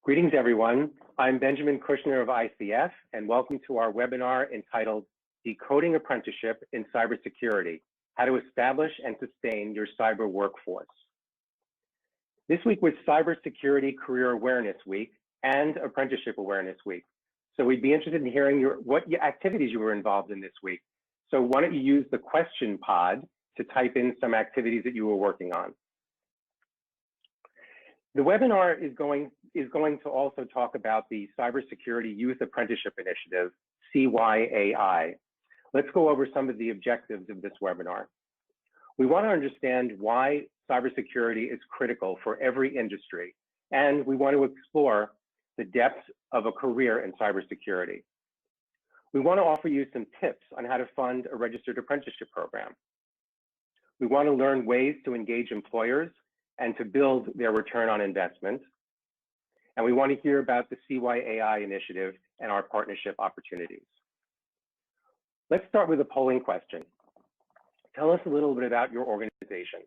Greetings, everyone. I'm Benjamin Kushner of ICF, and welcome to our webinar entitled Decoding Apprenticeship in Cybersecurity, How to Establish and Sustain Your Cyber Workforce. This week was Cybersecurity Career Awareness Week and Apprenticeship Awareness Week. So we'd be interested in hearing what activities you were involved in this week. So why don't you use the question pod to type in some activities that you were working on. The webinar is going to also talk about the Cybersecurity Youth Apprenticeship Initiative, CYAI. Let's go over some of the objectives of this webinar. We want to understand why cybersecurity is critical for every industry, and we want to explore the depths of a career in cybersecurity. We want to offer you some tips on how to fund a registered apprenticeship program. We want to learn ways to engage employers and to build their return on investment. And we want to hear about the CYAI initiative and our partnership opportunities. Let's start with a polling question. Tell us a little bit about your organization.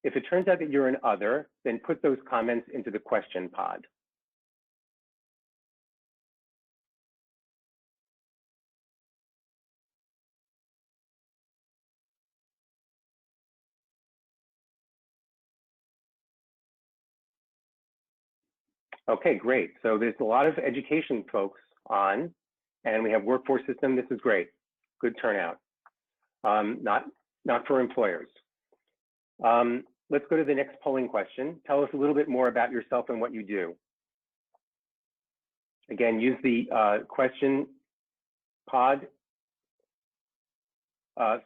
If it turns out that you're an other, then put those comments into the question pod. Okay, great. So there's a lot of education folks on, and we have workforce system. This is great. Good turnout. Not for employers. Let's go to the next polling question. Tell us a little bit more about yourself and what you do. Again, use the question pod.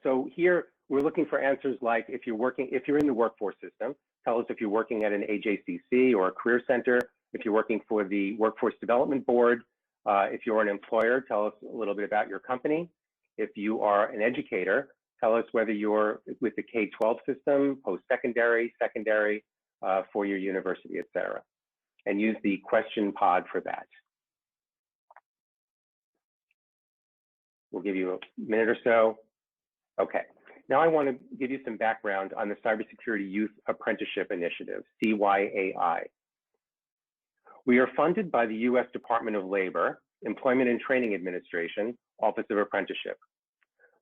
So here we're looking for answers like if you're in the workforce system, tell us if you're working at an AJCC or a career center. If you're working for the Workforce Development Board, if you're an employer, tell us a little bit about your company. If you are an educator, tell us whether you're with the K-12 system, post-secondary, secondary, four-year university, et cetera. And use the question pod for that. We'll give you a minute or so. Okay, now I want to give you some background on the Cybersecurity Youth Apprenticeship Initiative, CYAI. We are funded by the U.S. Department of Labor, Employment and Training Administration, Office of Apprenticeship.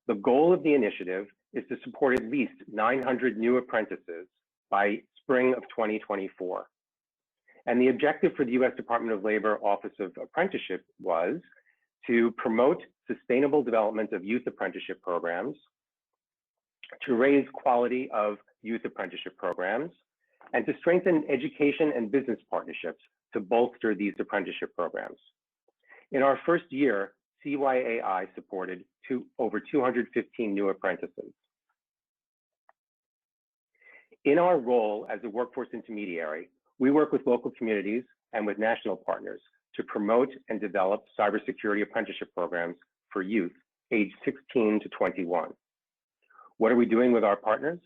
The goal of the initiative is to support at least 900 new apprentices by spring of 2024. And the objective for the U.S. Department of Labor Office of Apprenticeship was to promote sustainable development of youth apprenticeship programs, to raise quality of youth apprenticeship programs, and to strengthen education and business partnerships to bolster these apprenticeship programs. In our first year, CYAI supported over 215 new apprentices. In our role as a workforce intermediary, we work with local communities and with national partners to promote and develop cybersecurity apprenticeship programs for youth aged 16 to 21. What are we doing with our partners?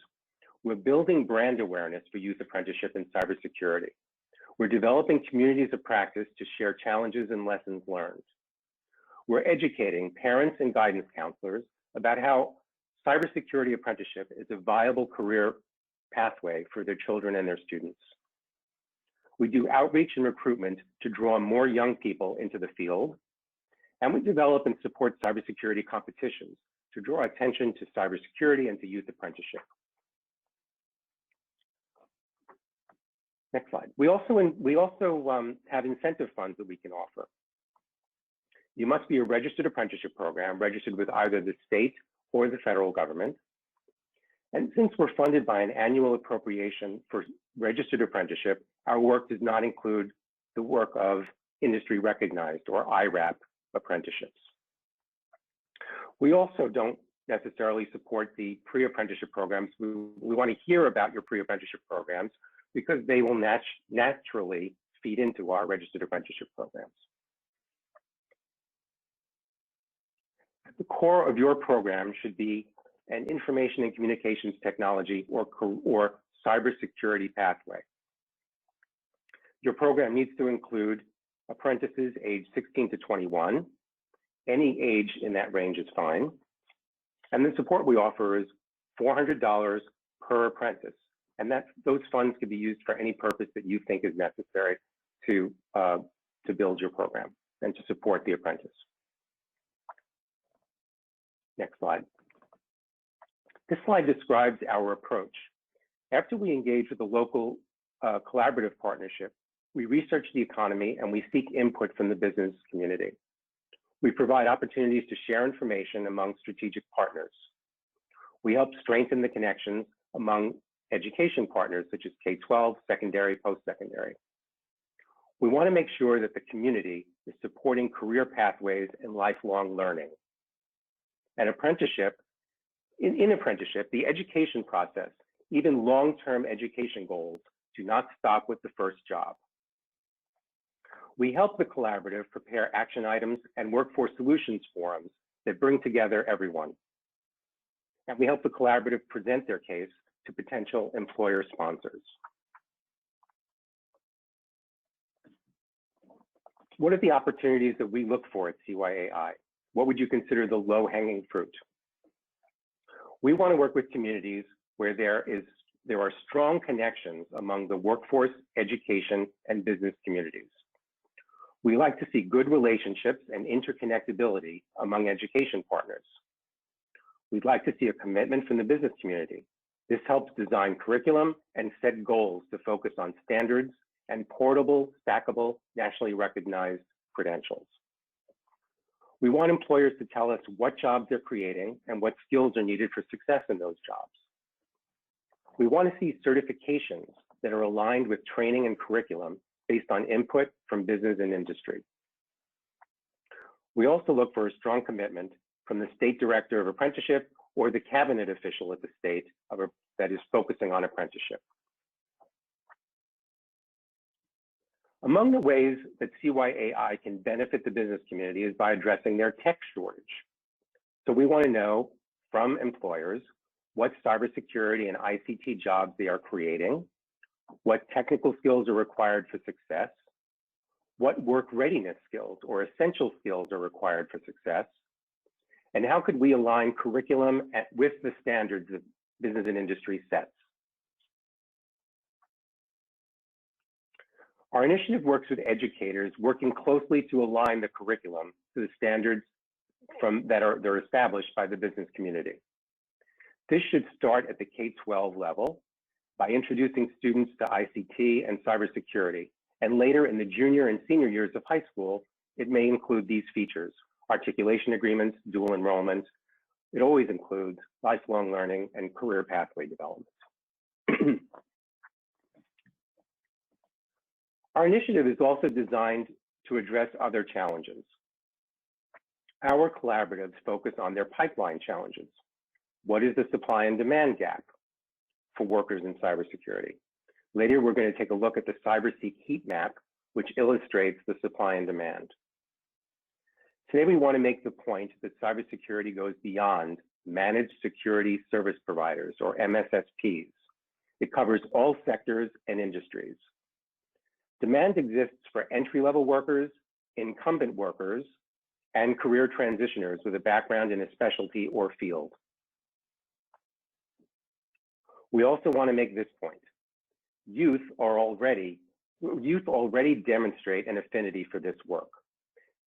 We're building brand awareness for youth apprenticeship in cybersecurity. We're developing communities of practice to share challenges and lessons learned. We're educating parents and guidance counselors about how cybersecurity apprenticeship is a viable career pathway for their children and their students. We do outreach and recruitment to draw more young people into the field, and we develop and support cybersecurity competitions to draw attention to cybersecurity and to youth apprenticeship. Next slide. We also have incentive funds that we can offer. You must be a registered apprenticeship program, registered with either the state or the federal government. And since we're funded by an annual appropriation for registered apprenticeship, our work does not include the work of industry recognized or IRAP apprenticeships. We also don't necessarily support the pre-apprenticeship programs. We want to hear about your pre-apprenticeship programs because they will naturally feed into our registered apprenticeship programs. At the core of your program should be an information and communications technology or cybersecurity pathway. Your program needs to include apprentices aged 16 to 21 Any age in that range is fine. And the support we offer is $400 per apprentice. And those funds can be used for any purpose that you think is necessary to build your program and to support the apprentice. Next slide. This slide describes our approach. After we engage with a local collaborative partnership, we research the economy and we seek input from the business community. We provide opportunities to share information among strategic partners. We help strengthen the connections among education partners such as K-12, secondary, post-secondary. We want to make sure that the community is supporting career pathways and lifelong learning. At apprenticeship, in apprenticeship, the education process, even long-term education goals, do not stop with the first job. We help the collaborative prepare action items and workforce solutions forums that bring together everyone. And we help the collaborative present their case to potential employer sponsors. What are the opportunities that we look for at CYAI? What would you consider the low-hanging fruit? We want to work with communities where there are strong connections among the workforce, education, and business communities. We like to see good relationships and interconnectability among education partners. We'd like to see a commitment from the business community. This helps design curriculum and set goals to focus on standards and portable, stackable, nationally recognized credentials. We want employers to tell us what jobs they're creating and what skills are needed for success in those jobs. We want to see certifications that are aligned with training and curriculum based on input from business and industry. We also look for a strong commitment from the state director of apprenticeship or the cabinet official at the state that is focusing on apprenticeship. Among the ways that CYAI can benefit the business community is by addressing their tech shortage. So we want to know from employers what cybersecurity and ICT jobs they are creating, what technical skills are required for success, what work readiness skills or essential skills are required for success, and how could we align curriculum with the standards that business and industry sets. Our initiative works with educators working closely to align the curriculum to the standards that are established by the business community. This should start at the K-12 level by introducing students to ICT and cybersecurity, and later in the junior and senior years of high school, it may include these features: articulation agreements, dual enrollment. It always includes lifelong learning and career pathway development. Our initiative is also designed to address other challenges. Our collaboratives focus on their pipeline challenges. What is the supply and demand gap for workers in cybersecurity? Later, we're going to take a look at the CyberSeek heat map, which illustrates the supply and demand. Today, we want to make the point that cybersecurity goes beyond managed security service providers, or MSSPs. It covers all sectors and industries. Demand exists for entry-level workers, incumbent workers, and career transitioners with a background in a specialty or field. We also want to make this point. Youth already demonstrate an affinity for this work.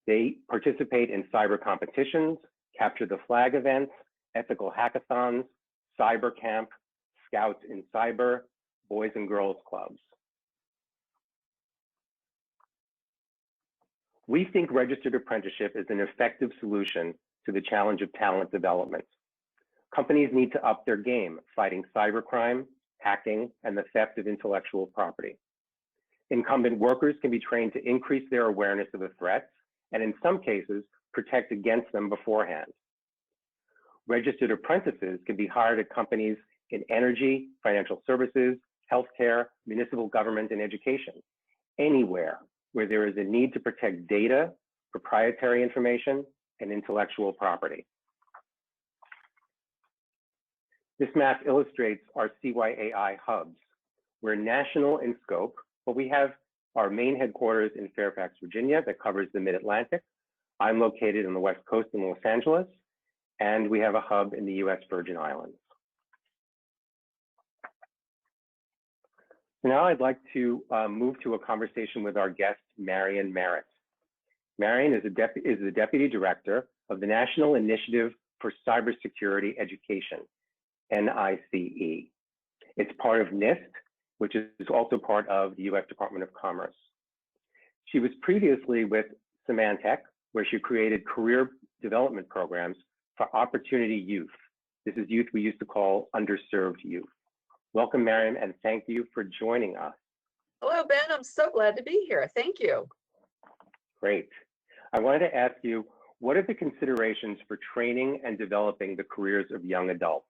They participate in cyber competitions, capture the flag events, ethical hackathons, cyber camp, scouts in cyber, boys and girls clubs. We think registered apprenticeship is an effective solution to the challenge of talent development. Companies need to up their game, fighting cybercrime, hacking, and the theft of intellectual property. Incumbent workers can be trained to increase their awareness of the threats, and in some cases, protect against them beforehand. Registered apprentices can be hired at companies in energy, financial services, healthcare, municipal government, and education, anywhere where there is a need to protect data, proprietary information, and intellectual property. This map illustrates our CYAI hubs. We're national in scope, but we have our main headquarters in Fairfax, Virginia, that covers the Mid-Atlantic. I'm located on the West Coast in Los Angeles, and we have a hub in the US Virgin Islands. Now I'd like to move to a conversation with our guest, Marion Merritt. Marion is the Deputy Director of the National Initiative for Cybersecurity Education, NICE. It's part of NIST, which is also part of the US Department of Commerce. She was previously with Symantec, where she created career development programs for opportunity youth. This is youth we used to call underserved youth. Welcome, Marion, and thank you for joining us. Hello, Ben. I'm so glad to be here. Thank you. Great. I wanted to ask you, what are the considerations for training and developing the careers of young adults?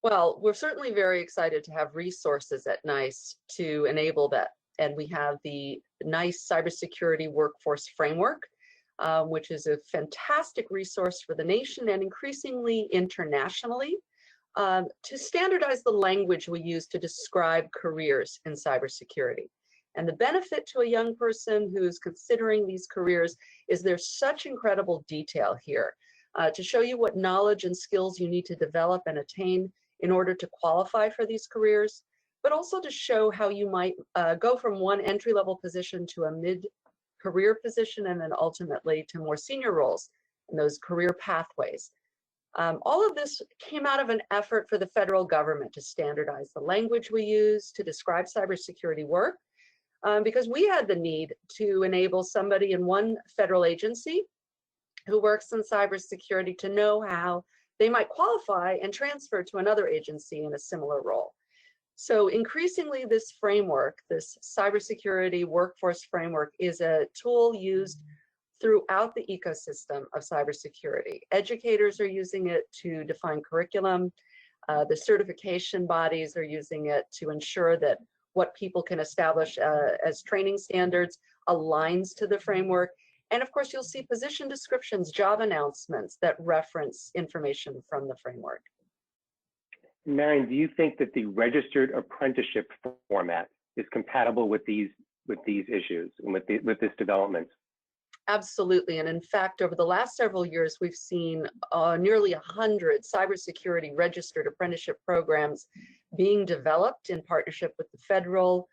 Well, we're certainly very excited to have resources at NICE to enable that. And we have the NICE Cybersecurity Workforce Framework, which is a fantastic resource for the nation and increasingly internationally to standardize the language we use to describe careers in cybersecurity. And the benefit to a young person who's considering these careers is there's such incredible detail here to show you what knowledge and skills you need to develop and attain in order to qualify for these careers, but also to show how you might go from one entry-level position to a mid-career position and then ultimately to more senior roles in those career pathways. All of this came out of an effort for the federal government to standardize the language we use to describe cybersecurity work, because we had the need to enable somebody in one federal agency who works in cybersecurity to know how they might qualify and transfer to another agency in a similar role. So increasingly, this framework, this cybersecurity workforce framework, is a tool used throughout the ecosystem of cybersecurity. Educators are using it to define curriculum. The certification bodies are using it to ensure that what people can establish as training standards aligns to the framework. And of course, you'll see position descriptions, job announcements that reference information from the framework. Marion, do you think that the registered apprenticeship format is compatible with these issues and with this development? Absolutely, and in fact, over the last several years, we've seen nearly 100 cybersecurity registered apprenticeship programs being developed in partnership with the federal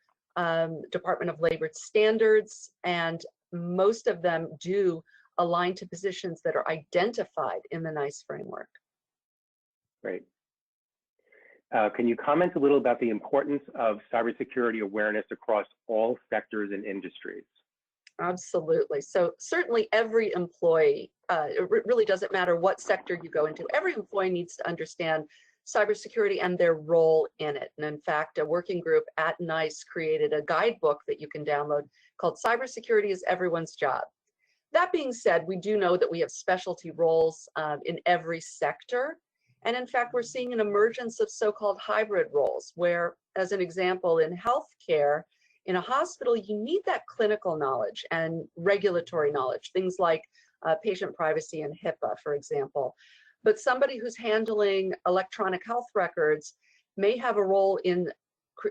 Department of Labor standards, and most of them do align to positions that are identified in the NICE framework. Great. Can you comment a little about the importance of cybersecurity awareness across all sectors and industries? Absolutely. So certainly every employee, it really doesn't matter what sector you go into, every employee needs to understand cybersecurity and their role in it. And in fact, a working group at NICE created a guidebook that you can download called Cybersecurity is Everyone's Job. That being said, we do know that we have specialty roles in every sector. And in fact, we're seeing an emergence of so-called hybrid roles where, as an example, in healthcare, in a hospital, you need that clinical knowledge and regulatory knowledge, things like patient privacy and HIPAA, for example. But somebody who's handling electronic health records may have a role in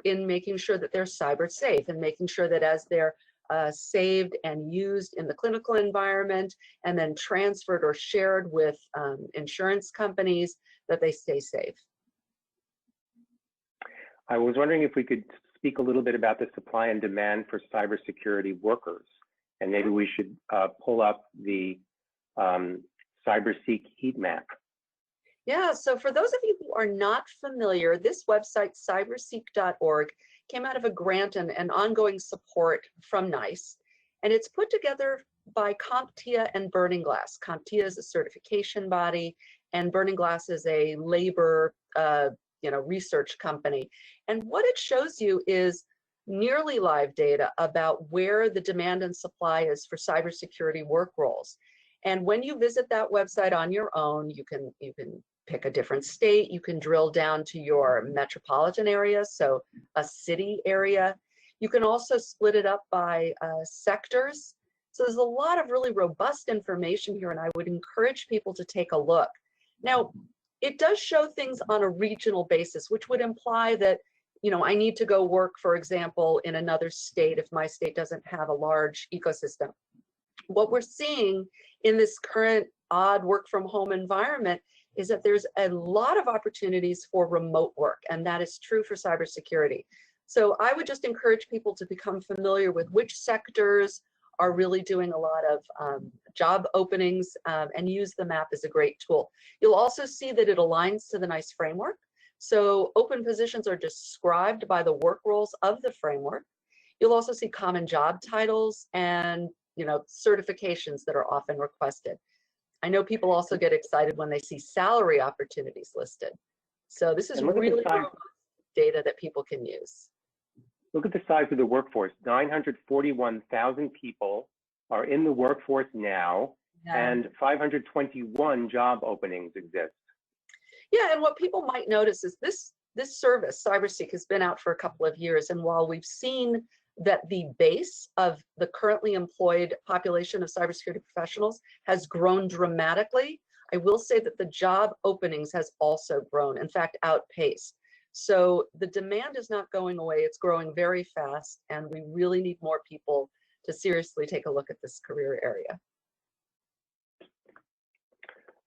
making sure that they're cyber safe and making sure that as they're saved and used in the clinical environment and then transferred or shared with insurance companies, that they stay safe. I was wondering if we could speak a little bit about the supply and demand for cybersecurity workers, and maybe we should pull up the CyberSeek heat map. Yeah, so for those of you who are not familiar, this website, cyberseek.org, came out of a grant and ongoing support from NICE, and it's put together by CompTIA and Burning Glass. CompTIA is a certification body, and Burning Glass is a labor research company. And what it shows you is nearly live data about where the demand and supply is for cybersecurity work roles. And when you visit that website on your own, you can pick a different state, you can drill down to your metropolitan area, so a city area. You can also split it up by sectors. So there's a lot of really robust information here, and I would encourage people to take a look. Now, it does show things on a regional basis, which would imply that, I need to go work, for example, in another state if my state doesn't have a large ecosystem. What we're seeing in this current odd work from home environment is that there's a lot of opportunities for remote work, and that is true for cybersecurity. So I would just encourage people to become familiar with which sectors are really doing a lot of job openings, and use the map as a great tool. You'll also see that it aligns to the NICE framework. So open positions are described by the work roles of the framework. You'll also see common job titles and certifications that are often requested. I know people also get excited when they see salary opportunities listed. So this is really robust data that people can use. Look at the size of the workforce. 941,000 people are in the workforce now, and 521 job openings exist. Yeah, and what people might notice is this service, CyberSeek, has been out for a couple of years, and while we've seen that the base of the currently employed population of cybersecurity professionals has grown dramatically, I will say that the job openings has also grown, in fact, outpaced. So the demand is not going away, it's growing very fast, and we really need more people to seriously take a look at this career area.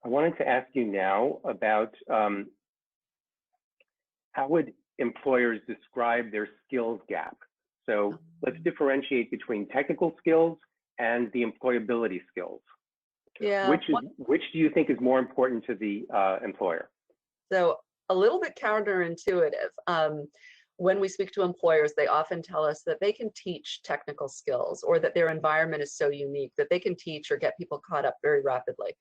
I wanted to ask you now about how would employers describe their skills gap? So let's differentiate between technical skills and the employability skills. Yeah. Which do you think is more important to the employer? So a little bit counterintuitive. When we speak to employers, they often tell us that they can teach technical skills, or that their environment is so unique that they can teach or get people caught up very rapidly.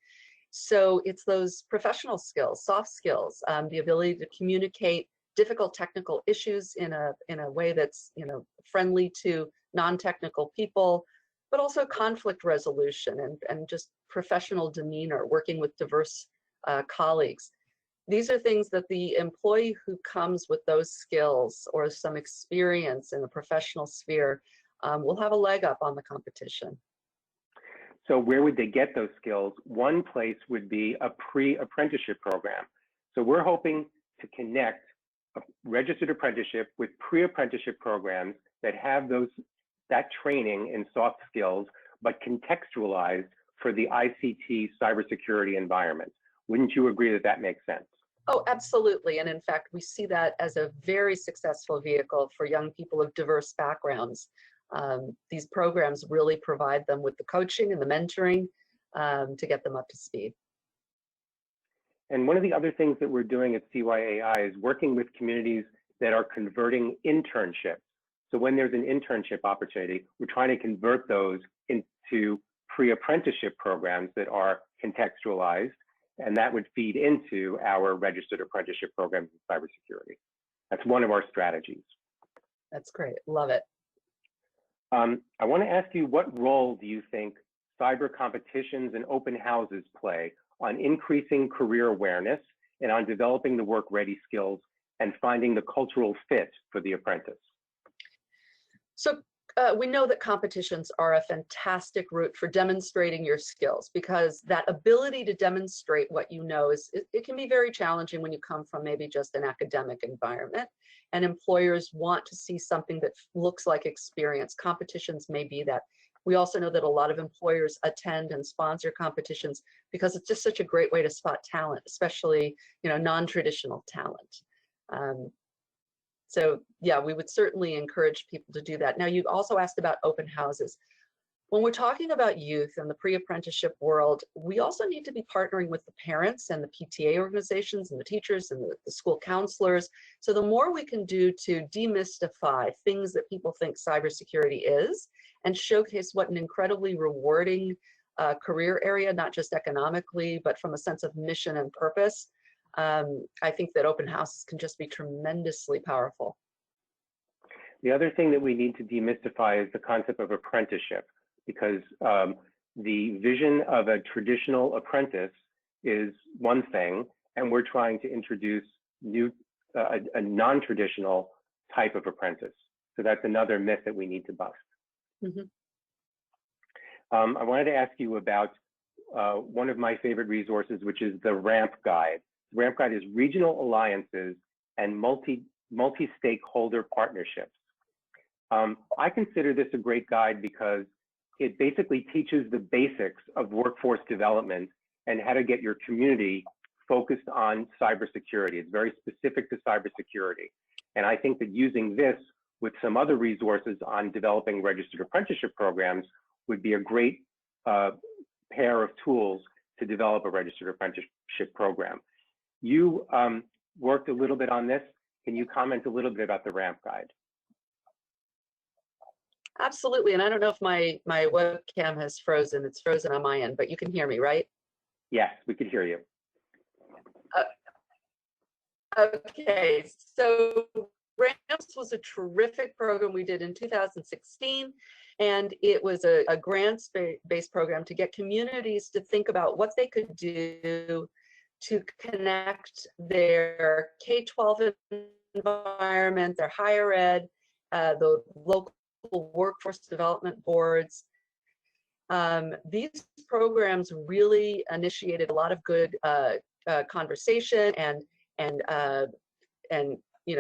So it's those professional skills, soft skills, the ability to communicate difficult technical issues in a way that's friendly to non-technical people, but also conflict resolution and just professional demeanor, working with diverse colleagues. These are things that the employee who comes with those skills or some experience in the professional sphere will have a leg up on the competition. So where would they get those skills? One place would be a pre-apprenticeship program. So we're hoping to connect a registered apprenticeship with pre-apprenticeship programs that have that training in soft skills, but contextualized for the ICT cybersecurity environment. Wouldn't you agree that that makes sense? Oh, absolutely. And in fact, we see that as a very successful vehicle for young people of diverse backgrounds. These programs really provide them with the coaching and the mentoring to get them up to speed. And one of the other things that we're doing at CYAI is working with communities that are converting internships. So when there's an internship opportunity, we're trying to convert those into pre-apprenticeship programs that are contextualized, and that would feed into our registered apprenticeship programs in cybersecurity. That's one of our strategies. That's great, love it. I want to ask you, what role do you think cyber competitions and open houses play on increasing career awareness and on developing the work-ready skills and finding the cultural fit for the apprentice? So we know that competitions are a fantastic route for demonstrating your skills, because that ability to demonstrate what you know it can be very challenging when you come from maybe just an academic environment, and employers want to see something that looks like experience. Competitions may be that. We also know that a lot of employers attend and sponsor competitions because it's just such a great way to spot talent, especially non-traditional talent. So yeah, we would certainly encourage people to do that. Now, you also asked about open houses. When we're talking about youth and the pre-apprenticeship world, we also need to be partnering with the parents and the PTA organizations and the teachers and the school counselors. So the more we can do to demystify things that people think cybersecurity is, and showcase what an incredibly rewarding career area, not just economically, but from a sense of mission and purpose, I think that open houses can just be tremendously powerful. The other thing that we need to demystify is the concept of apprenticeship, because the vision of a traditional apprentice is one thing, and we're trying to introduce a non-traditional type of apprentice. So that's another myth that we need to bust. Mm-hmm. I wanted to ask you about one of my favorite resources, which is the RAMP Guide. The RAMP Guide is regional alliances and multi-stakeholder partnerships. I consider this a great guide because it basically teaches the basics of workforce development and how to get your community focused on cybersecurity. It's very specific to cybersecurity. And I think that using this with some other resources on developing registered apprenticeship programs would be a great pair of tools to develop a registered apprenticeship program. You worked a little bit on this. Can you comment a little bit about the ramp guide? Absolutely, and I don't know if my webcam has frozen. It's frozen on my end, but you can hear me, right? Yes, we could hear you. Okay, so Ramps was a terrific program we did in 2016, and it was a grants-based program to get communities to think about what they could do to connect their K-12 environment, their higher ed, the local workforce development boards. These programs really initiated a lot of good conversation and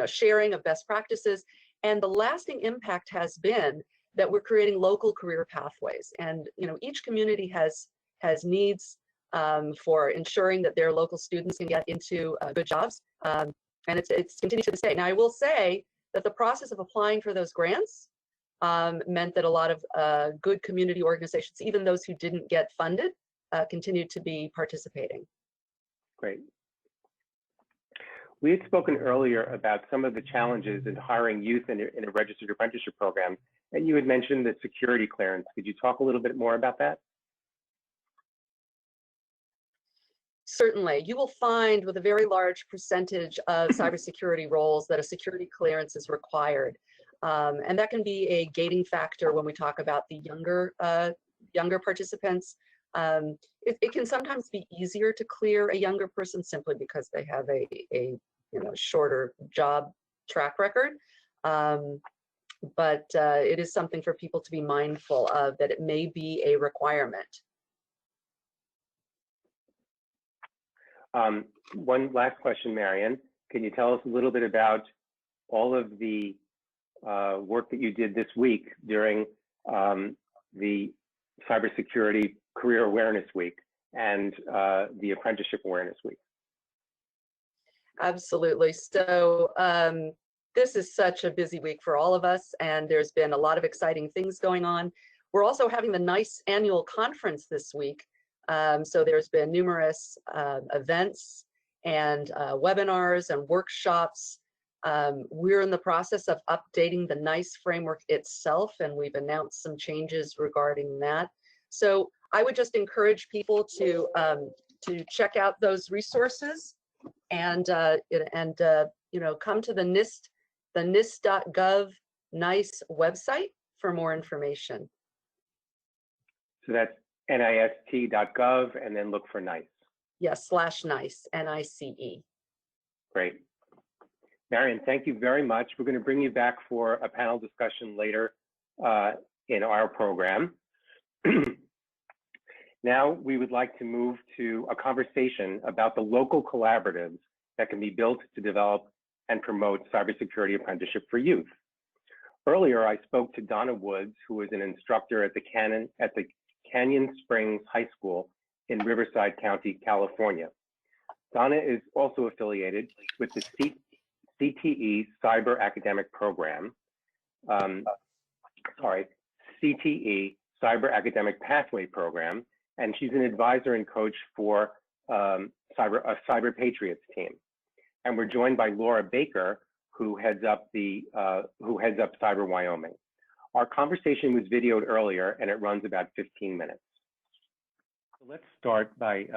sharing of best practices. And the lasting impact has been that we're creating local career pathways. And each community has needs for ensuring that their local students can get into good jobs. And it's continued to this day. Now, I will say that the process of applying for those grants meant that a lot of good community organizations, even those who didn't get funded, continued to be participating. Great. We had spoken earlier about some of the challenges in hiring youth in a registered apprenticeship program, and you had mentioned the security clearance. Could you talk a little bit more about that? Certainly. You will find with a very large percentage of cybersecurity roles that a security clearance is required. And that can be a gating factor when we talk about the younger participants. It can sometimes be easier to clear a younger person simply because they have a shorter job track record. But it is something for people to be mindful of, that it may be a requirement. One last question, Marion. Can you tell us a little bit about all of the work that you did this week during the Cybersecurity Career Awareness Week and the Apprenticeship Awareness Week? Absolutely. So this is such a busy week for all of us, and there's been a lot of exciting things going on. We're also having the NICE annual conference this week. So there's been numerous events and webinars and workshops. We're in the process of updating the NICE framework itself, and we've announced some changes regarding that. So I would just encourage people to check out those resources and come to the NIST.gov NICE website for more information. So that's NIST.gov and then look for NICE. Yes, /NICE, NICE. Great. Marion, thank you very much. We're going to bring you back for a panel discussion later in our program. Now, we would like to move to a conversation about the local collaboratives that can be built to develop and promote cybersecurity apprenticeship for youth. Earlier, I spoke to Donna Woods, who is an instructor at the Canyon Springs High School in Riverside County, California. Donna is also affiliated with the CTE Cyber Academic Program, CTE Cyber Academic Pathway Program, and she's an advisor and coach for a Cyber Patriots team. And we're joined by Laura Baker, who heads up CyberWyoming. Our conversation was videoed earlier, and it runs about 15 minutes. So let's start by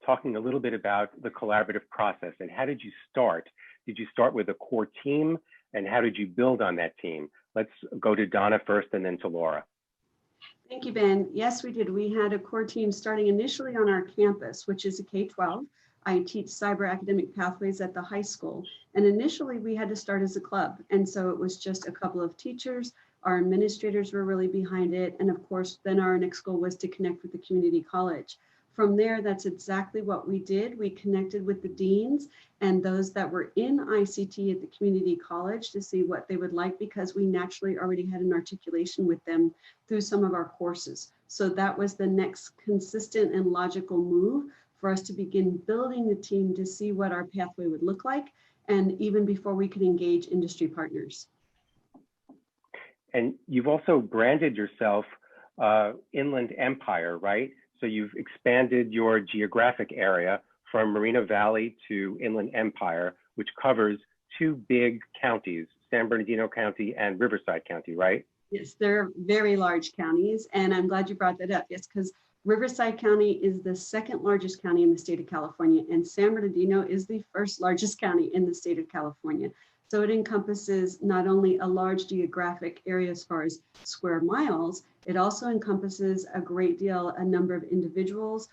talking a little bit about the collaborative process and how did you start? Did you start with a core team, and how did you build on that team? Let's go to Donna first and then to Laura. Thank you, Ben. Yes, we did. We had a core team starting initially on our campus, which is a K-12. I teach cyber academic pathways at the high school. And initially we had to start as a club. And so it was just a couple of teachers. Our administrators were really behind it. And of course, then our next goal was to connect with the community college. From there, that's exactly what we did. We connected with the deans and those that were in ICT at the community college to see what they would like, because we naturally already had an articulation with them through some of our courses. So that was the next consistent and logical move for us to begin building the team to see what our pathway would look like, and even before we could engage industry partners. And you've also branded yourself Inland Empire, right? So you've expanded your geographic area from Moreno Valley to Inland Empire, which covers two big counties, San Bernardino County and Riverside County, right? Yes, they're very large counties, and I'm glad you brought that up. Yes, because Riverside County is the second largest county in the state of California, and San Bernardino is the first largest county in the state of California. So it encompasses not only a large geographic area as far as square miles, it also encompasses a great deal, a number of individuals.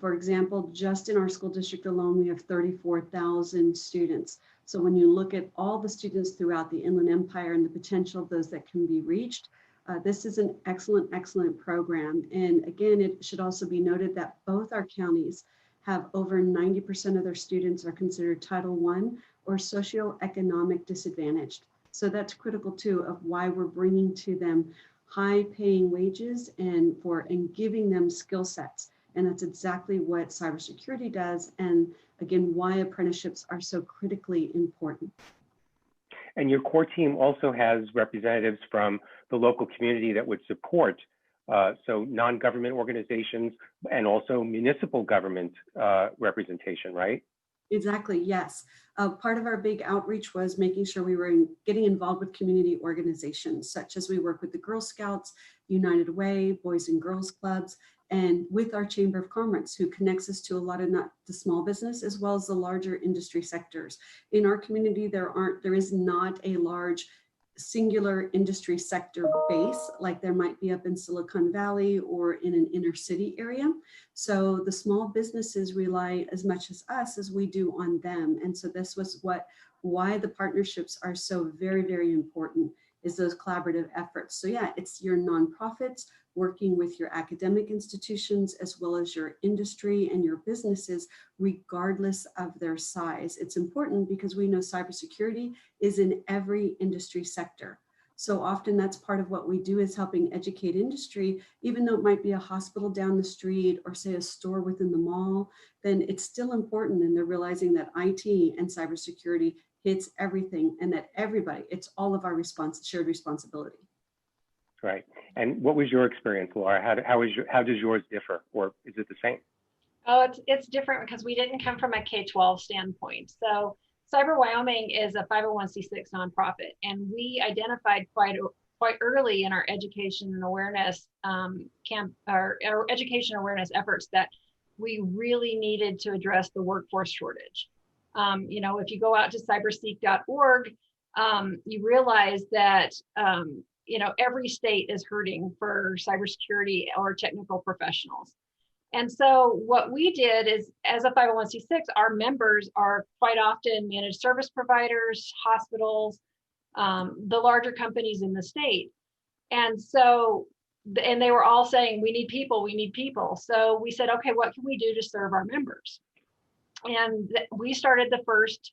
For example, just in our school district alone, we have 34,000 students. So when you look at all the students throughout the Inland Empire and the potential of those that can be reached, this is an excellent, excellent program. And again, it should also be noted that both our counties have over 90% of their students are considered Title I or socioeconomic disadvantaged. So that's critical too of why we're bringing to them high paying wages and giving them skill sets. And that's exactly what cybersecurity does. And again, why apprenticeships are so critically important. And your core team also has representatives from the local community that would support, so non-government organizations and also municipal government representation, right? Exactly, yes. Part of our big outreach was making sure we were getting involved with community organizations, such as we work with the Girl Scouts, United Way, Boys and Girls Clubs, and with our Chamber of Commerce, who connects us to a lot of not the small business as well as the larger industry sectors. In our community, there is not a large singular industry sector base like there might be up in Silicon Valley or in an inner city area. So the small businesses rely as much as us as we do on them. And so this was why the partnerships are so very, very important, is those collaborative efforts. So yeah, it's your nonprofits working with your academic institutions as well as your industry and your businesses, regardless of their size. It's important because we know cybersecurity is in every industry sector. So often that's part of what we do, is helping educate industry, even though it might be a hospital down the street or say a store within the mall, then it's still important. And they're realizing that IT and cybersecurity hits everything, and that everybody, it's all of our shared responsibility. Right. And what was your experience, Laura? How does yours differ, or is it the same? Oh, it's different because we didn't come from a K-12 standpoint. So CyberWyoming is a 501c6 nonprofit, and we identified quite early in our education and awareness our education awareness efforts that we really needed to address the workforce shortage. If you go out to cyberseek.org, you realize that every state is hurting for cybersecurity or technical professionals. And so what we did is, as a 501c6, our members are quite often managed service providers, hospitals, the larger companies in the state. And so, and they were all saying, we need people, we need people. So we said, okay, what can we do to serve our members? And we started the first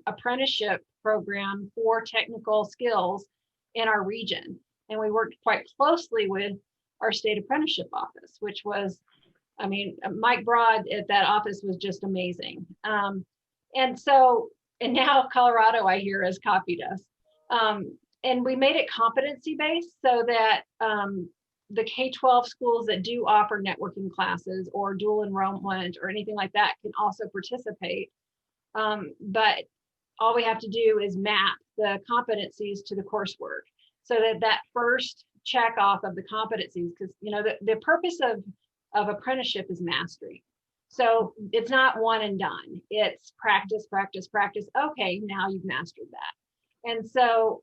apprenticeship program for technical skills in our region. And we worked quite closely with our state apprenticeship office, which was, Mike Broad at that office was just amazing. And now Colorado, I hear, has copied us. And we made it competency-based so that the K-12 schools that do offer networking classes or dual enrollment or anything like that can also participate. But all we have to do is map the competencies to the coursework, so that first check off of the competencies, because the purpose of apprenticeship is mastery. So it's not one and done. It's practice, practice, practice. Okay, now you've mastered that. And so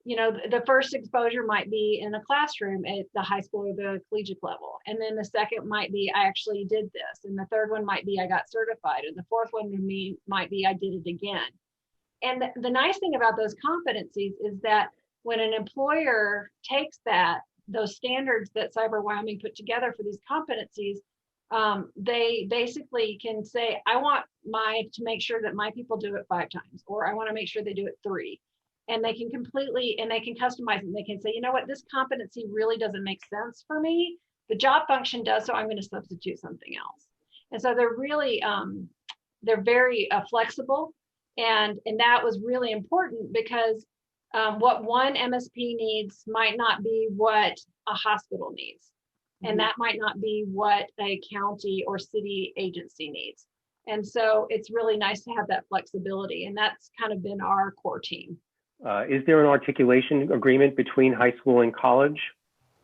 the first exposure might be in a classroom at the high school or the collegiate level. And then the second might be, I actually did this. And the third one might be, I got certified. And the fourth one might be, I did it again. And the nice thing about those competencies is that when an employer takes those standards that CyberWyoming put together for these competencies, they basically can say, I want to make sure that my people do it 5 times, or I want to make sure they do it 3. And they can customize it. And they can say, you know what, this competency really doesn't make sense for me. The job function does, so I'm going to substitute something else. And so they're really, they're very flexible. And that was really important because what one MSP needs might not be what a hospital needs. And that might not be what a county or city agency needs. And so it's really nice to have that flexibility. And that's kind of been our core team. Is there an articulation agreement between high school and college?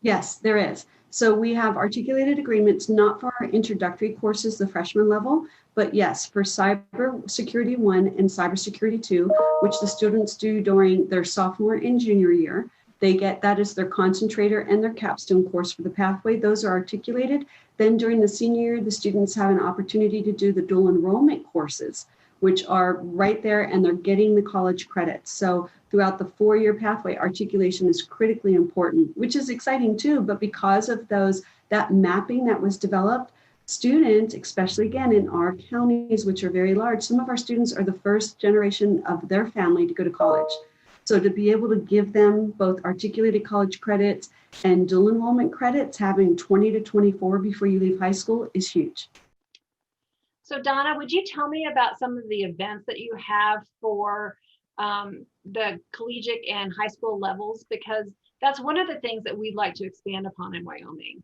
Yes, there is. So we have articulated agreements, not for our introductory courses, the freshman level, but yes, for Cybersecurity 1 and Cybersecurity 2, which the students do during their sophomore and junior year. They get that as their concentrator and their capstone course for the pathway. Those are articulated. Then during the senior year, the students have an opportunity to do the dual enrollment courses, which are right there, and they're getting the college credits. So throughout the 4-year pathway, articulation is critically important, which is exciting too. But because of that mapping that was developed, students, especially again in our counties, which are very large, some of our students are the first generation of their family to go to college. So to be able to give them both articulated college credits and dual enrollment credits, having 20 to 24 before you leave high school is huge. So Donna, would you tell me about some of the events that you have for the collegiate and high school levels? Because that's one of the things that we'd like to expand upon in Wyoming.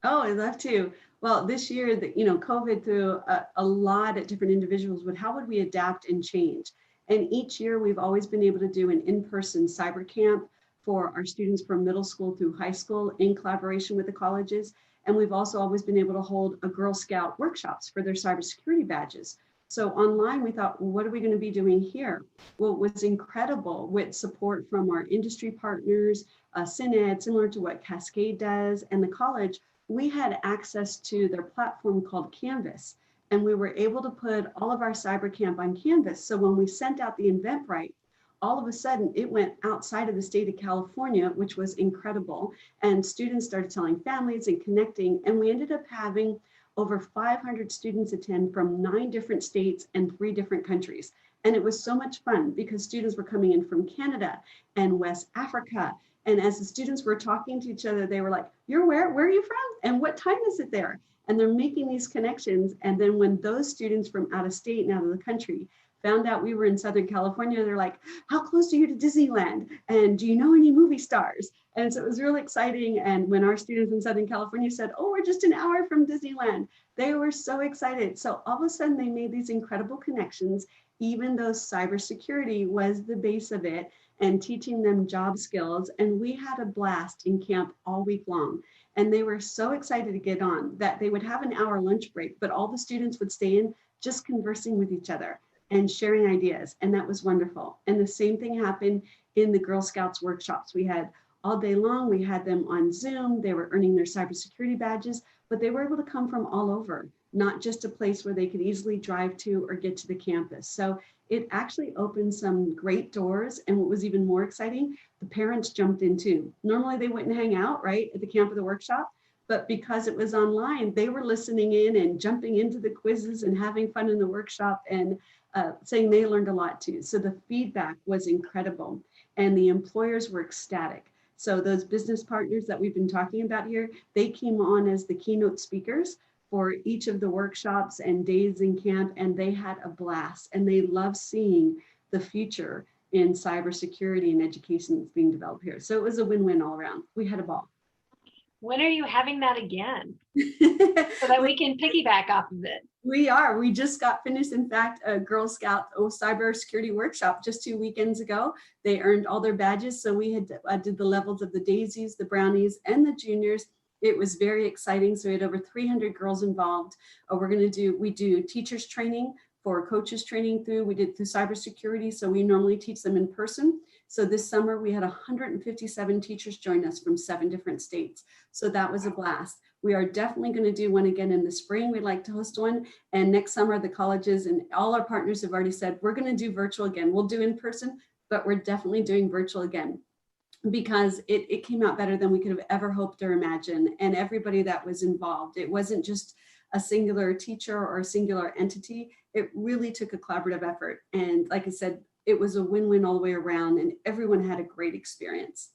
Oh, I'd love to. Well, this year, COVID threw a lot at different individuals with how would we adapt and change? And each year we've always been able to do an in-person cyber camp for our students from middle school through high school in collaboration with the colleges. And we've also always been able to hold a Girl Scout workshops for their cybersecurity badges. So online, we thought, well, what are we going to be doing here? Well, it was incredible with support from our industry partners, CYAI, similar to what Cascade does, and the college. We had access to their platform called Canvas, and we were able to put all of our cyber camp on Canvas. So when we sent out the Eventbrite, all of a sudden it went outside of the state of California, which was incredible. And students started telling families and connecting. And we ended up having over 500 students attend from 9 different states and 3 different countries. And it was so much fun because students were coming in from Canada and West Africa. And as the students were talking to each other, they were like, "You're where are you from? And what time is it there?" And they're making these connections. And then when those students from out of state and out of the country found out we were in Southern California, they're like, "How close are you to Disneyland? And do you know any movie stars?" And so it was really exciting. And when our students in Southern California said, "Oh, we're just an hour from Disneyland," they were so excited. So all of a sudden they made these incredible connections, even though cybersecurity was the base of it, and teaching them job skills. And we had a blast in camp all week long. And they were so excited to get on that they would have an hour lunch break, but all the students would stay in just conversing with each other and sharing ideas. And that was wonderful. And the same thing happened in the Girl Scouts workshops. We had all day long, we had them on Zoom. They were earning their cybersecurity badges, but they were able to come from all over, not just a place where they could easily drive to or get to the campus. So it actually opened some great doors. And what was even more exciting, the parents jumped in too. Normally they wouldn't hang out, right, at the camp or the workshop, but because it was online, they were listening in and jumping into the quizzes and having fun in the workshop and saying they learned a lot too. So the feedback was incredible and the employers were ecstatic. So those business partners that we've been talking about here, they came on as the keynote speakers for each of the workshops and days in camp, and they had a blast and they love seeing the future in cybersecurity and education that's being developed here. So it was a win-win all around. We had a ball. When are you having that again? So that we can piggyback off of it. We are. We just got finished, in fact, a Girl Scout cybersecurity workshop just 2 weekends ago. They earned all their badges. So we had did the levels of the daisies, the brownies, and the juniors. It was very exciting. So we had over 300 girls involved. We do teachers training for coaches training we did through cybersecurity. So we normally teach them in person. So this summer we had 157 teachers join us from 7 different states. So that was a blast. We are definitely going to do one again in the spring. We'd like to host one. And next summer, the colleges and all our partners have already said, we're going to do virtual again. We'll do in person, but we're definitely doing virtual again, because it came out better than we could have ever hoped or imagined. And everybody that was involved, it wasn't just a singular teacher or a singular entity. It really took a collaborative effort. And like I said, it was a win-win all the way around, and everyone had a great experience.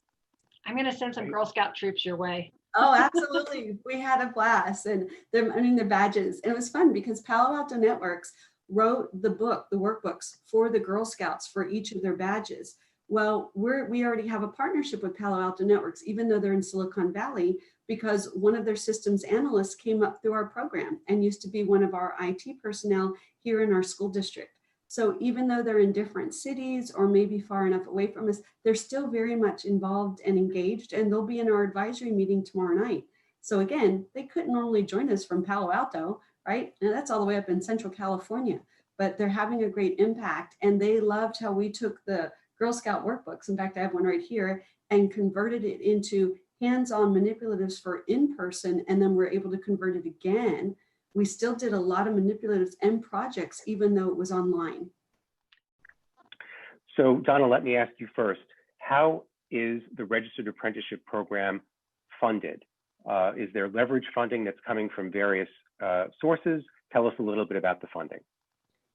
I'm going to send some Girl Scout troops your way. Oh, absolutely. We had a blast, and their badges. And it was fun because Palo Alto Networks wrote the workbooks for the Girl Scouts for each of their badges. Well, we already have a partnership with Palo Alto Networks, even though they're in Silicon Valley, because one of their systems analysts came up through our program and used to be one of our IT personnel here in our school district. So even though they're in different cities or maybe far enough away from us, they're still very much involved and engaged, and they'll be in our advisory meeting tomorrow night. So again, they couldn't normally join us from Palo Alto, right? And that's all the way up in Central California, but they're having a great impact, and they loved how we took the Girl Scout workbooks. In fact, I have one right here, and converted it into hands-on manipulatives for in-person, and then we're able to convert it again. We still did a lot of manipulatives and projects, even though it was online. So Donna, let me ask you first, how is the Registered Apprenticeship Program funded? Is there leverage funding that's coming from various sources? Tell us a little bit about the funding.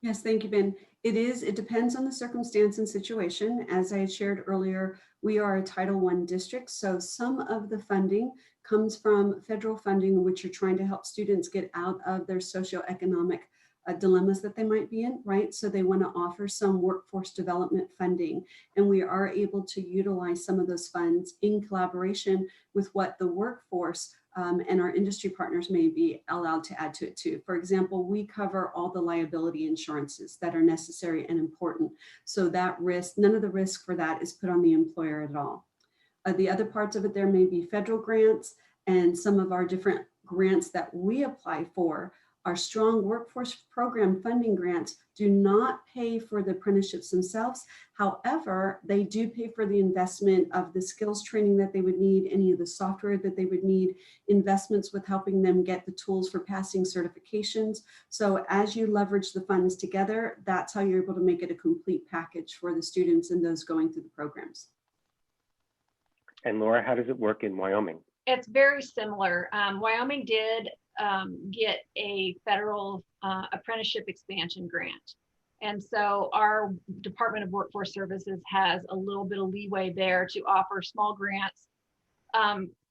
Yes, thank you, Ben. It depends on the circumstance and situation. As I had shared earlier, we are a Title I district, so some of the funding comes from federal funding, which are trying to help students get out of their socioeconomic dilemmas that they might be in, right? So they want to offer some workforce development funding, and we are able to utilize some of those funds in collaboration with what the workforce and our industry partners may be allowed to add to it too. For example, we cover all the liability insurances that are necessary and important. So that risk, none of the risk for that is put on the employer at all. The other parts of it, there may be federal grants, and some of our different grants that we apply for. Our strong workforce program funding grants do not pay for the apprenticeships themselves. However, they do pay for the investment of the skills training that they would need, any of the software that they would need, investments with helping them get the tools for passing certifications. So as you leverage the funds together, that's how you're able to make it a complete package for the students and those going through the programs. And Laura, how does it work in Wyoming? It's very similar. Wyoming did get a federal apprenticeship expansion grant. And so our Department of Workforce Services has a little bit of leeway there to offer small grants,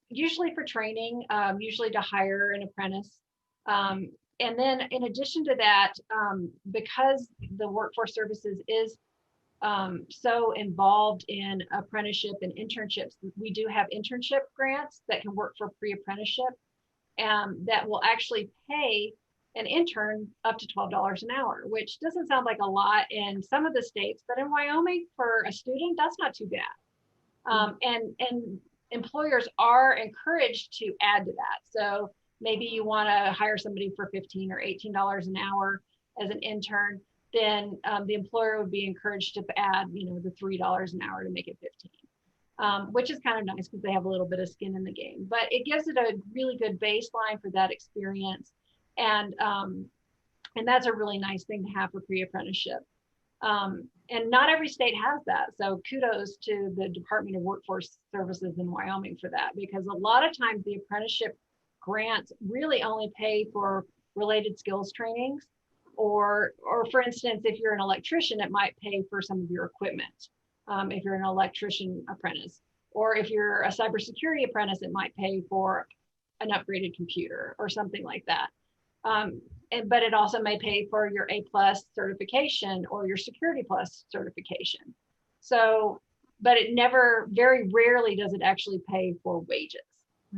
usually for training, usually to hire an apprentice. And then in addition to that, because the Workforce Services is so involved in apprenticeship and internships, we do have internship grants that can work for pre-apprenticeship, that will actually pay an intern up to $12 an hour, which doesn't sound like a lot in some of the states, but in Wyoming for a student, that's not too bad. And employers are encouraged to add to that. So maybe you want to hire somebody for $15 or $18 an hour as an intern, then the employer would be encouraged to add, the $3 an hour to make it 15, which is kind of nice because they have a little bit of skin in the game. But it gives it a really good baseline for that experience, and that's a really nice thing to have for pre-apprenticeship. And not every state has that, so kudos to the Department of Workforce Services in Wyoming for that, because a lot of times the apprenticeship grants really only pay for related skills trainings. Or for instance, if you're an electrician, it might pay for some of your equipment. If you're an electrician apprentice, or if you're a cybersecurity apprentice, it might pay for an upgraded computer or something like that. But it also may pay for your A+ certification or your Security+ certification. So, but it very rarely does it actually pay for wages.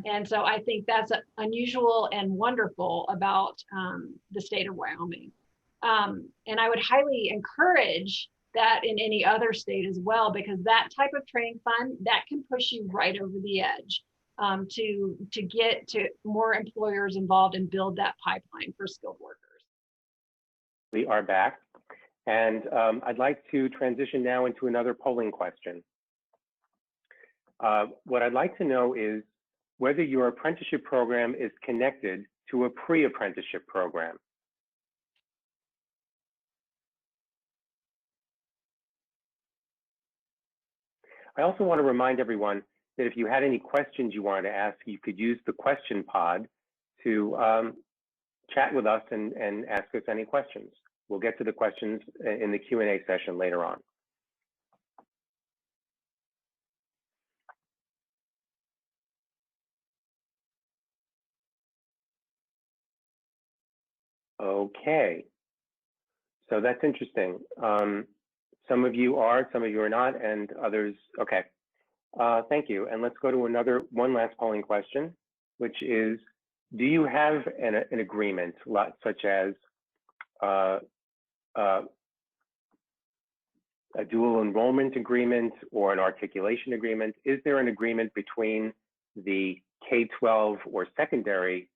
And so I think that's unusual and wonderful about the state of Wyoming. And I would highly encourage that in any other state as well, because that type of training fund, that can push you right over the edge to get to more employers involved and build that pipeline for skilled workers. We are back, and I'd like to transition now into another polling question. What I'd like to know is whether your apprenticeship program is connected to a pre-apprenticeship program. I also want to remind everyone that if you had any questions you wanted to ask, you could use the question pod to chat with us and ask us any questions. We'll get to the questions in the Q&A session later on. Okay, so that's interesting. Some of you are not, and others, okay. Thank you, and let's go to one last polling question, which is, do you have an agreement, such as a dual enrollment agreement or an articulation agreement? Is there an agreement between the K-12 or secondary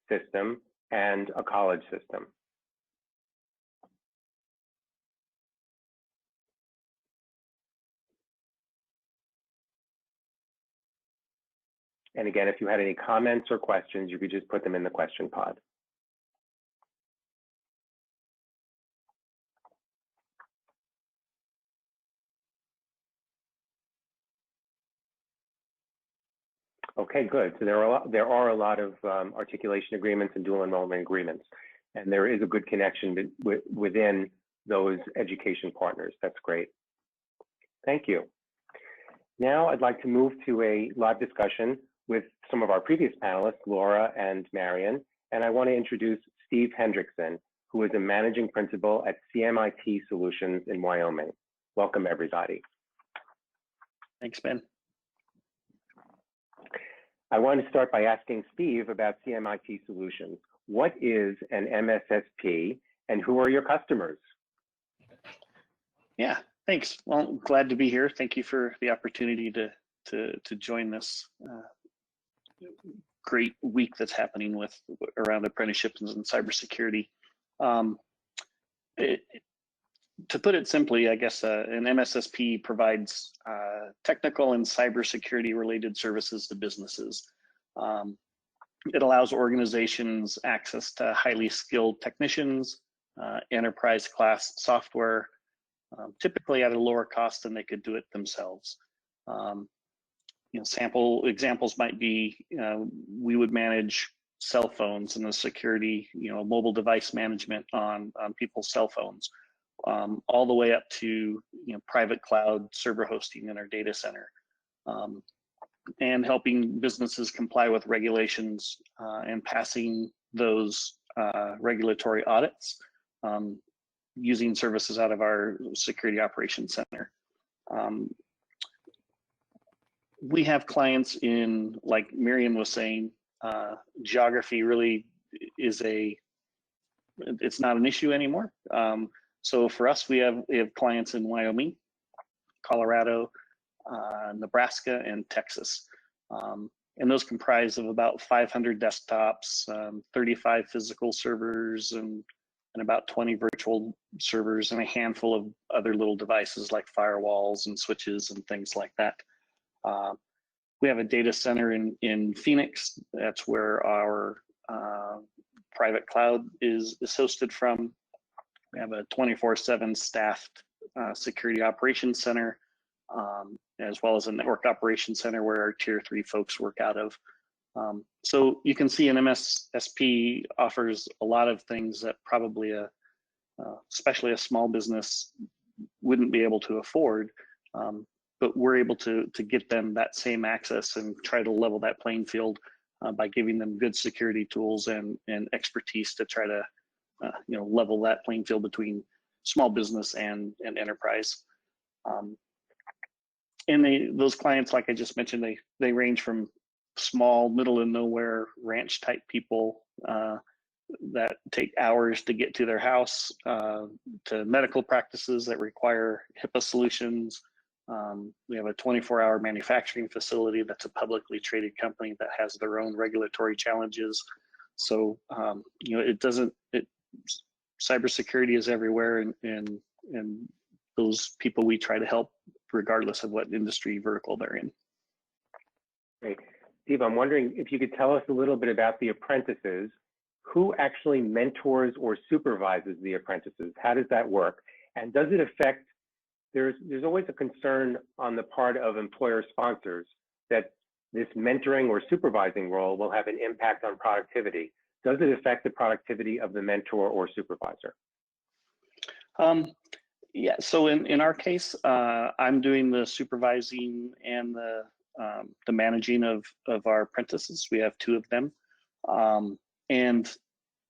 system and a college system? And again, if you had any comments or questions, you could just put them in the question pod. Okay, good. So there are a lot of articulation agreements and dual enrollment agreements, and there is a good connection within those education partners. That's great. Thank you. Now I'd like to move to a live discussion with some of our previous panelists, Laura and Marion, and I want to introduce Steve Hendrickson, who is a managing principal at CMIT Solutions in Wyoming. Welcome, everybody. Thanks, Ben. I want to start by asking Steve about CMIT Solutions. What is an MSSP and who are your customers? Yeah, thanks. Well, glad to be here. Thank you for the opportunity to join this great week that's happening around apprenticeships and cybersecurity. To put it simply, I guess an MSSP provides technical and cybersecurity related services to businesses. It allows organizations access to highly skilled technicians, enterprise class software, typically at a lower cost than they could do it themselves. Sample examples might be we would manage cell phones and the security, mobile device management on people's cell phones. All the way up to private cloud server hosting in our data center, and helping businesses comply with regulations and passing those regulatory audits using services out of our security operations center. We have clients in, like Miriam was saying, geography really is it's not an issue anymore. So for us, we have clients in Wyoming, Colorado, Nebraska, and Texas. And those comprise of about 500 desktops, 35 physical servers, and about 20 virtual servers, and a handful of other little devices like firewalls and switches and things like that. We have a data center in Phoenix. That's where our private cloud is hosted from. We have a 24/7 staffed security operations center, as well as a network operations center where our tier 3 folks work out of. So you can see an MSSP offers a lot of things that probably especially a small business wouldn't be able to afford, but we're able to get them that same access and try to level that playing field by giving them good security tools and expertise to try to level that playing field between small business and enterprise. And those clients, like I just mentioned, they range from small, middle of nowhere ranch type people that take hours to get to their house, to medical practices that require HIPAA solutions. We have a 24-hour manufacturing facility that's a publicly traded company that has their own regulatory challenges. So cybersecurity is everywhere, and those people we try to help regardless of what industry vertical they're in. Great. Steve, I'm wondering if you could tell us a little bit about the apprentices. Who actually mentors or supervises the apprentices? How does that work? And does it affect, there's always a concern on the part of employer sponsors that this mentoring or supervising role will have an impact on productivity. Does it affect the productivity of the mentor or supervisor? Yeah, so in our case, I'm doing the supervising and the managing of our apprentices. We have 2 of them. And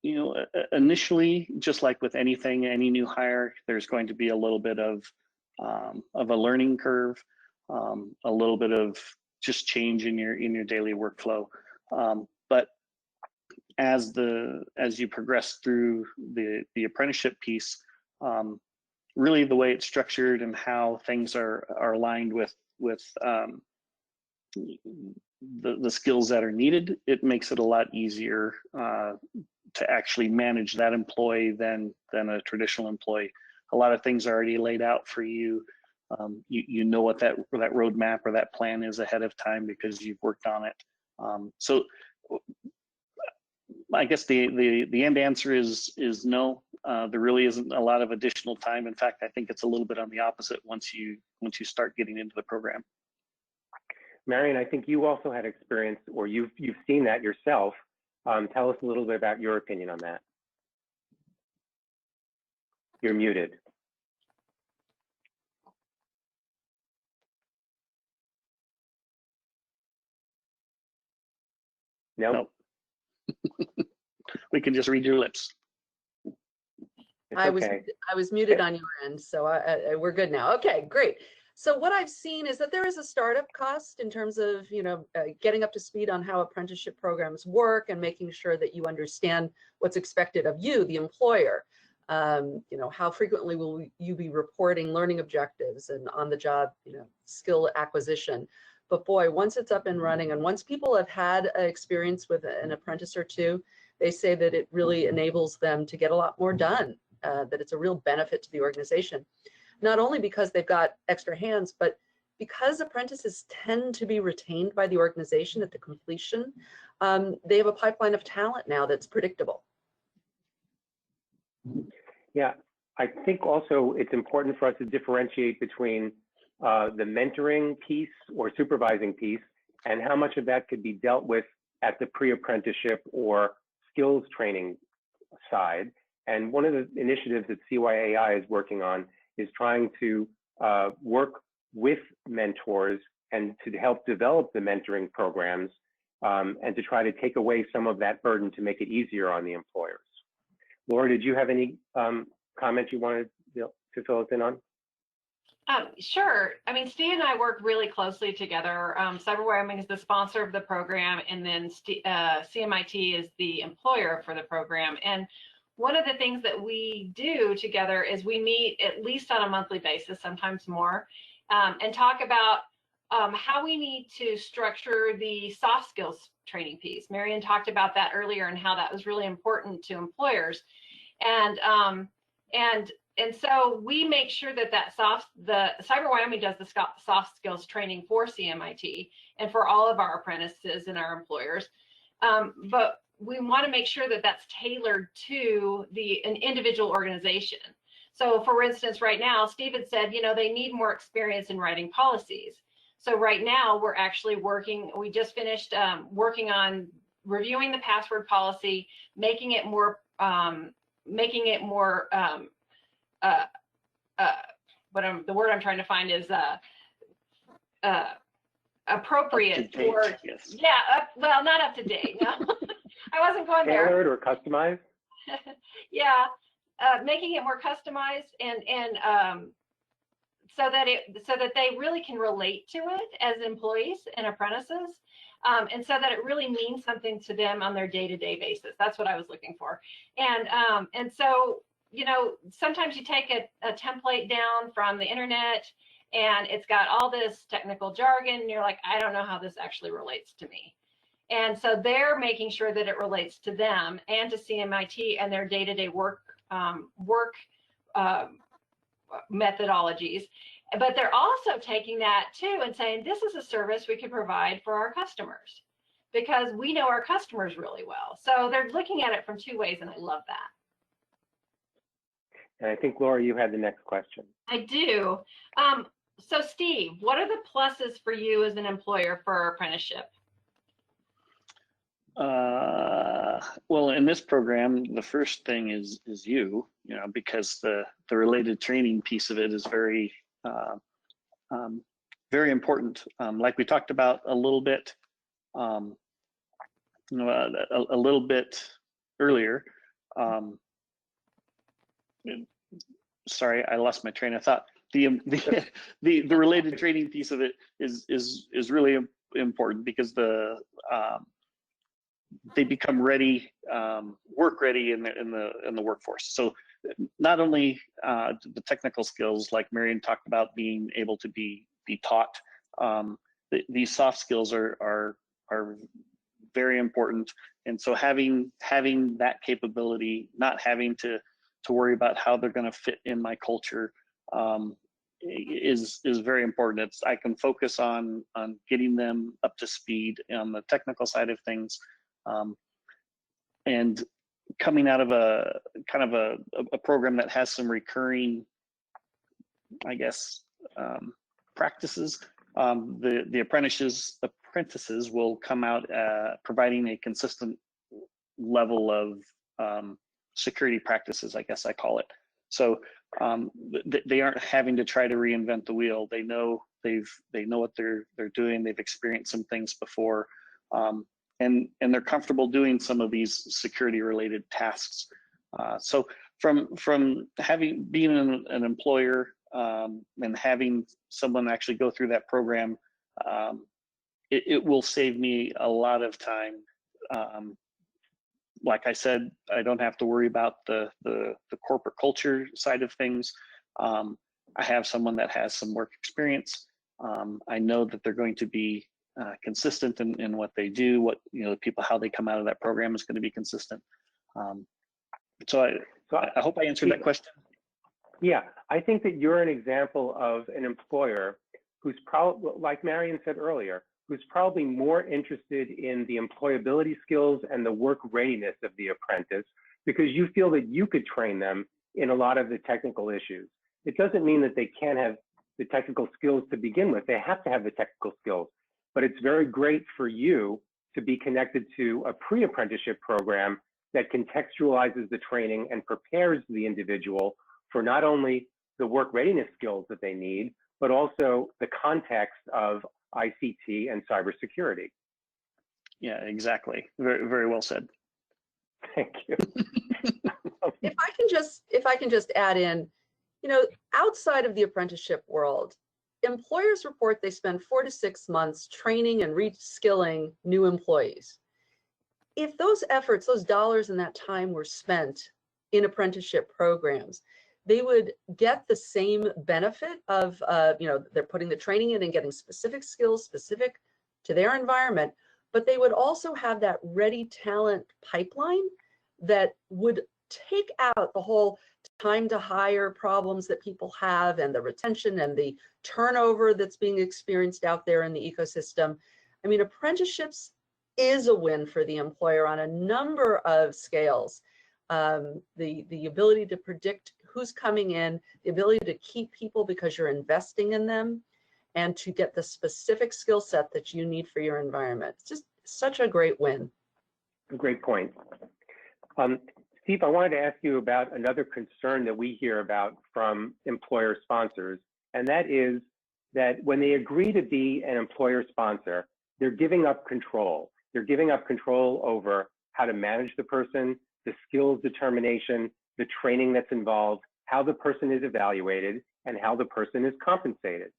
you know, initially, just like with anything, any new hire, there's going to be a little bit of a learning curve, a little bit of just change in your daily workflow. But as you progress through the apprenticeship piece, really the way it's structured and how things are aligned with the skills that are needed, it makes it a lot easier to actually manage that employee than a traditional employee. A lot of things are already laid out for you. You know what that roadmap or that plan is ahead of time because you've worked on it. So I guess the end answer is no. There really isn't a lot of additional time. In fact, I think it's a little bit on the opposite once you start getting into the program. Marion, I think you also had experience, or you've seen that yourself. Tell us a little bit about your opinion on that. You're muted. Nope. We can just read your lips. I was muted on your end, so we're good now. Okay, great. So what I've seen is that there is a startup cost in terms of, you know, getting up to speed on how apprenticeship programs work and making sure that you understand what's expected of you, the employer. You know, how frequently will you be reporting learning objectives and on the job, you know, skill acquisition. But boy, once it's up and running and once people have had experience with an apprentice or 2, they say that it really enables them to get a lot more done, that it's a real benefit to the organization. Not only because they've got extra hands, but because apprentices tend to be retained by the organization at the completion, they have a pipeline of talent now that's predictable. Yeah, I think also it's important for us to differentiate between the mentoring piece or supervising piece and how much of that could be dealt with at the pre-apprenticeship or skills training side. And one of the initiatives that CYAI is working on is trying to work with mentors and to help develop the mentoring programs and to try to take away some of that burden to make it easier on the employers. Laura, did you have any comments you wanted to fill us in on? Sure. I mean, Steve and I work really closely together. CyberWyoming is the sponsor of the program, and then CMIT is the employer for the program. And one of the things that we do together is we meet at least on a monthly basis, sometimes more, and talk about how we need to structure the soft skills training piece. Marion talked about that earlier and how that was really important to employers. And so we make sure that the CyberWyoming does the soft skills training for CMIT and for all of our apprentices and our employers. But we want to make sure that that's tailored to an individual organization. So for instance, right now, Steve had said, you know, they need more experience in writing policies. So right now we're actually we just finished working on reviewing the password policy, making it more the word I'm trying to find is appropriate for, yes. Yeah, well, not up to date, no. I wasn't going there. Tailored or customized? Yeah, making it more customized and so that they really can relate to it as employees and apprentices, and so that it really means something to them on their day-to-day basis. That's what I was looking for. And so, you know, sometimes you take a template down from the internet and it's got all this technical jargon and you're like, I don't know how this actually relates to me. And so they're making sure that it relates to them and to CMIT and their day-to-day work methodologies. But they're also taking that too and saying, this is a service we could provide for our customers because we know our customers really well. So they're looking at it from 2 ways, and I love that. And I think, Laura, you had the next question. I do. So Steve, what are the pluses for you as an employer for apprenticeship? Well, in this program, the first thing is you know, because the related training piece of it is very very important. Like we talked about a little bit, you know, a little bit earlier. Sorry, I lost my train of thought. The related training piece of it is really important, because they become ready, work ready in the workforce. So not only the technical skills, like Marion talked about, being able to be taught, these soft skills are very important. And so having that capability, not having to worry about how they're going to fit in my culture, is very important. I can focus on getting them up to speed on the technical side of things, and coming out of a kind of a program that has some recurring, I guess, practices. The apprentices will come out providing a consistent level of security practices, I guess I call it. So they aren't having to try to reinvent the wheel. They know what they're doing. They've experienced some things before, and they're comfortable doing some of these security related tasks. So from being an employer, and having someone actually go through that program, it will save me a lot of time. Like I said, I don't have to worry about the corporate culture side of things. I have someone that has some work experience. I know that they're going to be consistent in what they do. What, you know, the people, how they come out of that program is going to be consistent. So I hope I answered that question. Yeah, I think that you're an example of an employer who's probably, like Marion said earlier, who's probably more interested in the employability skills and the work readiness of the apprentice, because you feel that you could train them in a lot of the technical issues. It doesn't mean that they can't have the technical skills to begin with. They have to have the technical skills, but it's very great for you to be connected to a pre-apprenticeship program that contextualizes the training and prepares the individual for not only the work readiness skills that they need, but also the context of ICT and cybersecurity. Yeah, exactly. Very, very well said. Thank you. If I can just add in, you know, outside of the apprenticeship world, employers report they spend 4 to 6 months training and reskilling new employees. If those efforts, those dollars and that time were spent in apprenticeship programs, they would get the same benefit of, you know, they're putting the training in and getting specific skills specific to their environment, but they would also have that ready talent pipeline that would take out the whole time to hire problems that people have, and the retention and the turnover that's being experienced out there in the ecosystem. I mean, apprenticeships is a win for the employer on a number of scales. The ability to predict who's coming in, the ability to keep people because you're investing in them, and to get the specific skill set that you need for your environment. It's just such a great win. Great point. Steve, I wanted to ask you about another concern that we hear about from employer sponsors, and that is that when they agree to be an employer sponsor, they're giving up control. They're giving up control over how to manage the person, the skills determination, the training that's involved, how the person is evaluated, and how the person is compensated.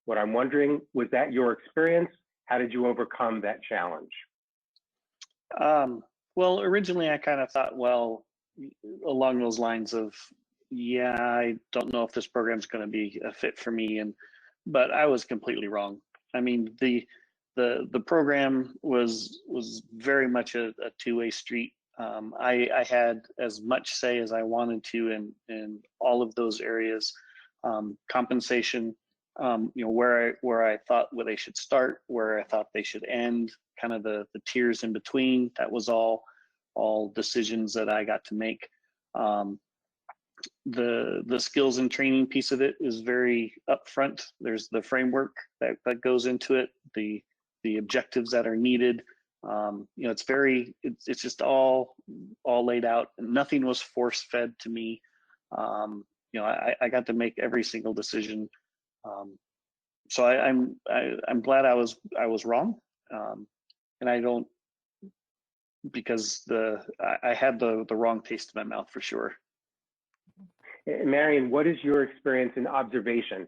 What I'm wondering, was that your experience? How did you overcome that challenge? Well, originally I kind of thought, well, along those lines of, yeah, I don't know if this program is going to be a fit for me, but I was completely wrong. I mean, the program was very much a two-way street. I had as much say as I wanted to in all of those areas. Compensation, you know, where I thought where they should start, where I thought they should end, kind of the tiers in between. That was all decisions that I got to make. The skills and training piece of it is very upfront. There's the framework that goes into it, the objectives that are needed, You know, it's just all laid out. Nothing was force fed to me. You know, I got to make every single decision. So I'm glad I was wrong, and I don't, because I had the wrong taste in my mouth for sure. Marion, what is your experience in observation?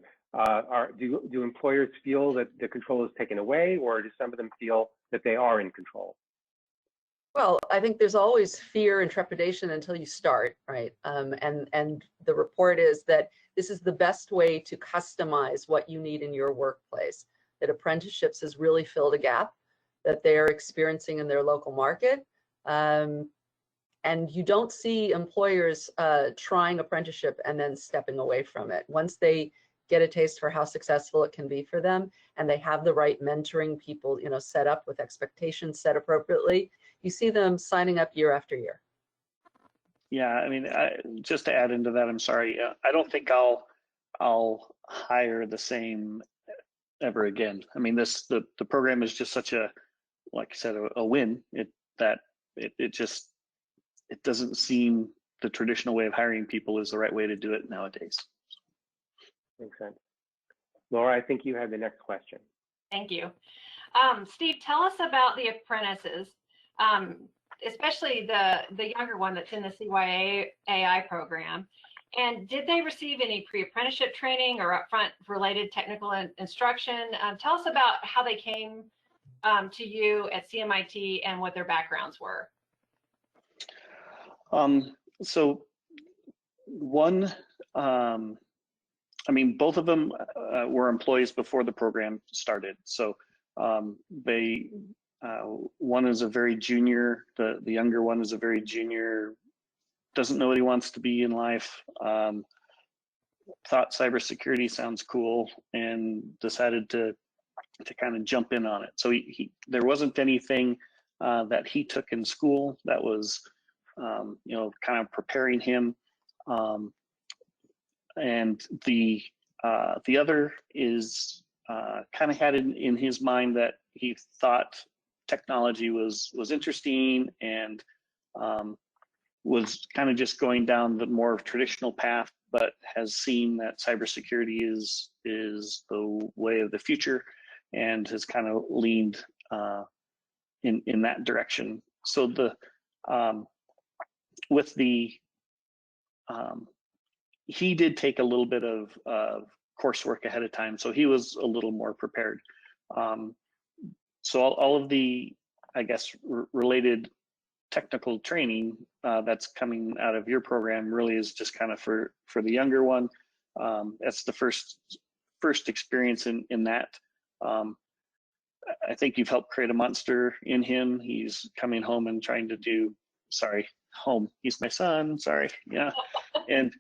Do employers feel that the control is taken away, or do some of them feel that they are in control? Well, I think there's always fear and trepidation until you start, right? And the report is that this is the best way to customize what you need in your workplace, that apprenticeships has really filled a gap that they're experiencing in their local market. And you don't see employers trying apprenticeship and then stepping away from it. Once they get a taste for how successful it can be for them, and they have the right mentoring people, you know, set up with expectations set appropriately, you see them signing up year after year. Yeah, I mean, just to add into that, I'm sorry, I don't think I'll hire the same ever again. I mean, the program is just such a, like I said, a win. It doesn't seem the traditional way of hiring people is the right way to do it nowadays. Makes sense. Laura, I think you had the next question. Thank you. Steve, tell us about the apprentices, especially the younger one that's in the CYAI program. And did they receive any pre-apprenticeship training or upfront related technical instruction? Tell us about how they came to you at CMIT and what their backgrounds were. So one, I mean, both of them were employees before the program started. So one is a very junior, the younger one is a very junior, doesn't know what he wants to be in life, thought cybersecurity sounds cool, and decided to kind of jump in on it. So there wasn't anything that he took in school that was, you know, kind of preparing him. And the other is kind of had in his mind that he thought technology was interesting, and was kind of just going down the more traditional path, but has seen that cybersecurity is the way of the future, and has kind of leaned in that direction. So he did take a little bit of coursework ahead of time, so he was a little more prepared. So all of the, I guess, related technical training that's coming out of your program really is just kind of for the younger one. That's the first experience in that. I think you've helped create a monster in him. He's coming home and trying to do, sorry, home. He's my son. Sorry, yeah, and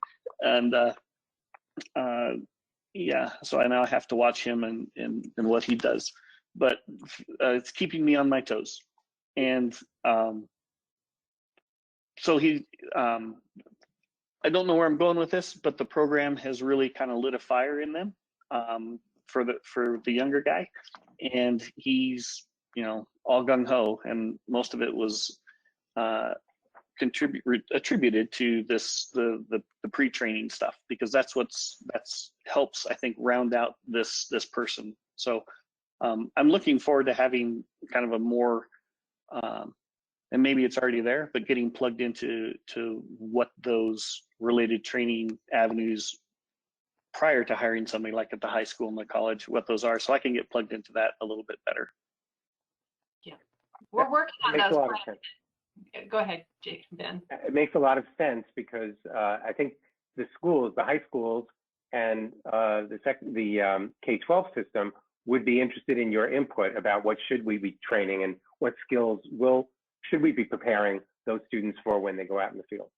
yeah. So I now have to watch him and what he does, but it's keeping me on my toes, and so he. I don't know where I'm going with this, but the program has really kind of lit a fire in them for the younger guy, and he's, you know, all gung ho, and most of it was attributed to the pre-training stuff, because that's helps, I think, round out this person. So I'm looking forward to having kind of a more and maybe it's already there, but getting plugged into what those related training avenues prior to hiring somebody, like at the high school and the college, what those are, so I can get plugged into that a little bit better. Yeah, we're working on those. Makes a lot of sense. Go ahead, Jake, Ben. It makes a lot of sense, because I think the schools, the high schools, and the K-12 system would be interested in your input about what should we be training and what skills should we be preparing those students for when they go out in the field.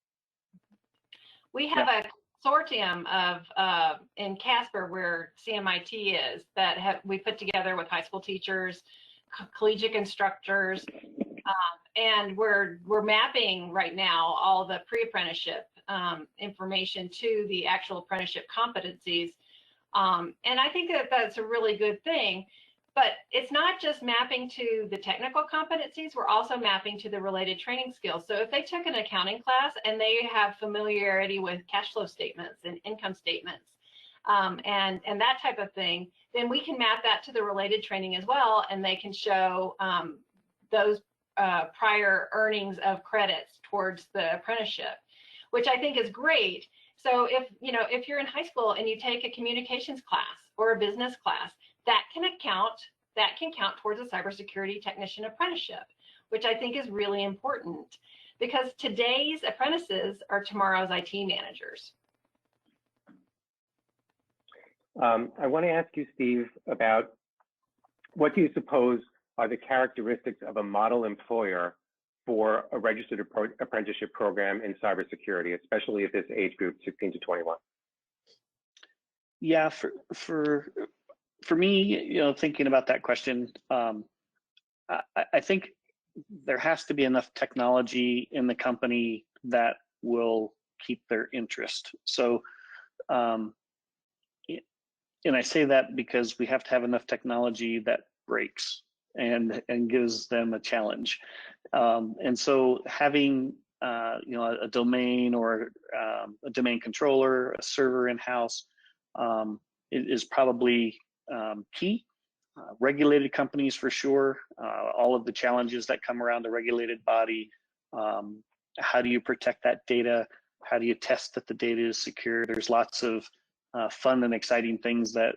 We have a consortium of in Casper, where CMIT is, that we put together with high school teachers, collegiate instructors, and we're mapping right now all the pre-apprenticeship information to the actual apprenticeship competencies, and I think that that's a really good thing. But it's not just mapping to the technical competencies, we're also mapping to the related training skills. So if they took an accounting class and they have familiarity with cash flow statements and income statements, and that type of thing, then we can map that to the related training as well, and they can show those prior earnings of credits towards the apprenticeship, which I think is great. So if you're in high school and you take a communications class or a business class, that can count towards a cybersecurity technician apprenticeship, which I think is really important because today's apprentices are tomorrow's IT managers. I want to ask you, Steve, about what do you suppose are the characteristics of a model employer for a registered apprenticeship program in cybersecurity, especially at this age group, 16 to 21? Yeah, for me, thinking about that question, I think there has to be enough technology in the company that will keep their interest. So, and I say that because we have to have enough technology that breaks and gives them a challenge. And so having a domain or a domain controller, a server in-house is probably key. Regulated companies for sure, all of the challenges that come around a regulated body. How do you protect that data? How do you test that the data is secure? There's lots of fun and exciting things that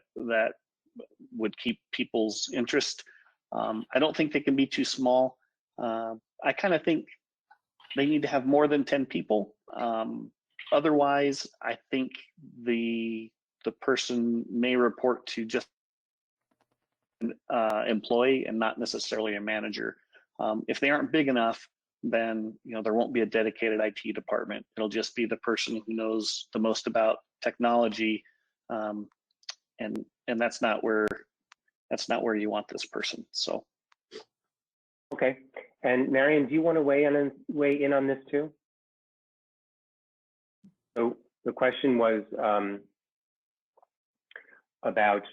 would keep people's interest. I don't think they can be too small. I kind of think they need to have more than 10 people. Otherwise, I think the person may report to just an employee and not necessarily a manager. If they aren't big enough, then there won't be a dedicated IT department. It'll just be the person who knows the most about technology, and that's not where you want this person. So. Okay, and Marion, do you want to weigh in on this too? So the question was about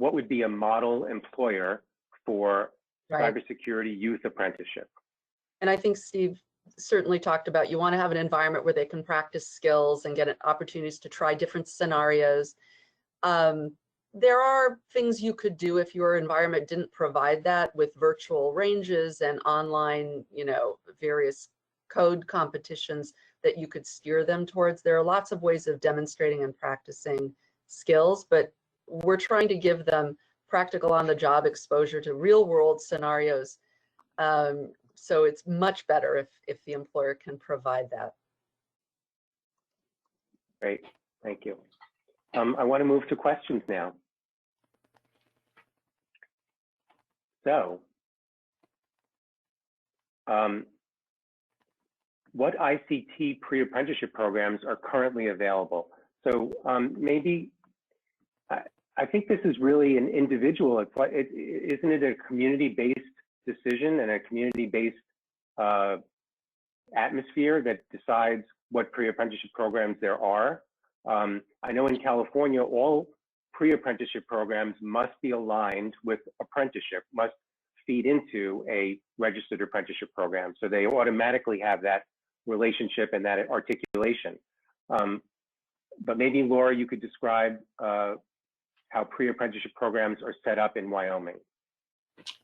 what would be a model employer for cybersecurity youth apprenticeship. And I think Steve certainly talked about you want to have an environment where they can practice skills and get opportunities to try different scenarios. There are things you could do if your environment didn't provide that, with virtual ranges and online, various code competitions that you could steer them towards. There are lots of ways of demonstrating and practicing skills, but we're trying to give them practical on-the-job exposure to real-world scenarios. So it's much better if the employer can provide that. Great, thank you. I want to move to questions now. So, what ICT pre-apprenticeship programs are currently available? So maybe, I think this is really an individual, isn't it a community-based decision and a community-based atmosphere that decides what pre-apprenticeship programs there are? I know in California, all pre-apprenticeship programs must be aligned with apprenticeship, must feed into a registered apprenticeship program. So they automatically have that relationship and that articulation. But maybe Laura, you could describe how pre-apprenticeship programs are set up in Wyoming.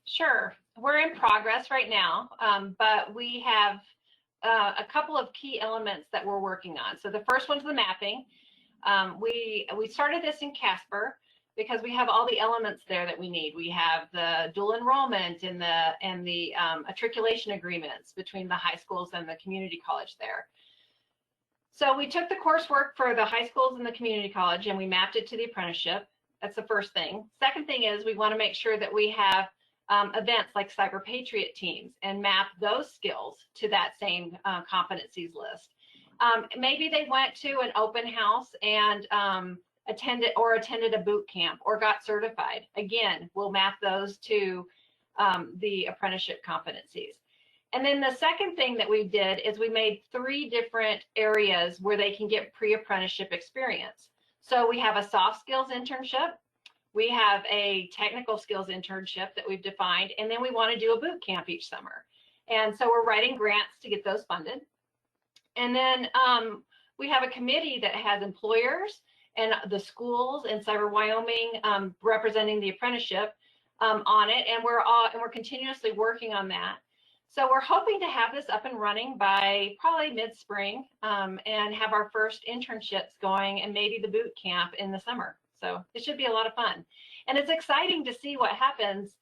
Sure, we're in progress right now, but we have a couple of key elements that we're working on. So the first one's the mapping. We started this in Casper because we have all the elements there that we need. We have the dual enrollment and the matriculation agreements between the high schools and the community college there. So we took the coursework for the high schools and the community college and we mapped it to the apprenticeship. That's the first thing. Second thing is we want to make sure that we have events like Cyber Patriot teams and map those skills to that same competencies list. Maybe they went to an open house and attended a boot camp or got certified. Again, we'll map those to the apprenticeship competencies. And then the second thing that we did is we made 3 different areas where they can get pre-apprenticeship experience. So we have a soft skills internship, We have a technical skills internship that we've defined, and then we want to do a boot camp each summer. And so we're writing grants to get those funded. And then we have a committee that has employers and the schools and CyberWyoming representing the apprenticeship on it, and we're continuously working on that. So we're hoping to have this up and running by probably mid-spring and have our first internships going and maybe the boot camp in the summer. So it should be a lot of fun. And it's exciting to see what happens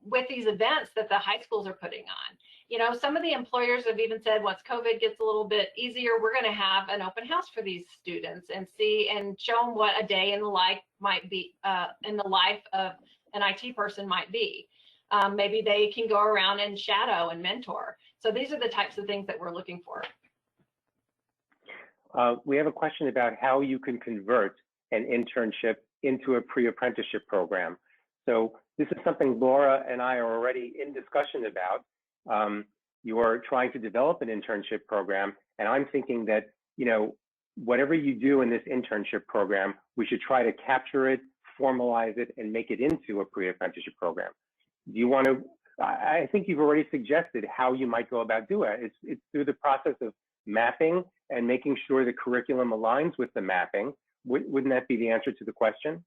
with these events that the high schools are putting on. You know, some of the employers have even said once COVID gets a little bit easier, we're going to have an open house for these students and see and show them what a day in the life might be, in the life of an IT person might be. Maybe they can go around and shadow and mentor. So these are the types of things that we're looking for. We have a question about how you can convert an internship into a pre-apprenticeship program. So this is something Laura and I are already in discussion about. You're trying to develop an internship program, and I'm thinking that, you know, whatever you do in this internship program, we should try to capture it, formalize it, and make it into a pre-apprenticeship program. Do you want to, I think you've already suggested how you might go about doing it. It's through the process of mapping and making sure the curriculum aligns with the mapping. Wouldn't that be the answer to the question?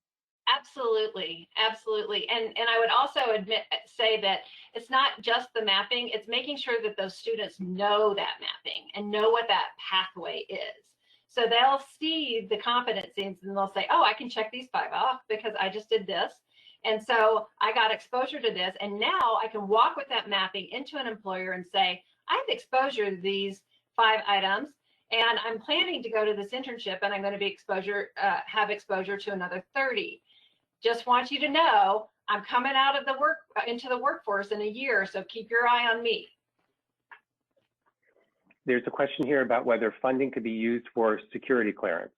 Absolutely, absolutely. And I would also say that it's not just the mapping, it's making sure that those students know that mapping and know what that pathway is. So they'll see the competencies and they'll say, oh, I can check these 5 off because I just did this. And so I got exposure to this. And now I can walk with that mapping into an employer and say, I have exposure to these 5 items. And I'm planning to go to this internship and I'm going to be have exposure to another 30. Just want you to know I'm coming out of the into the workforce in a year, so keep your eye on me. There's a question here about whether funding could be used for security clearance.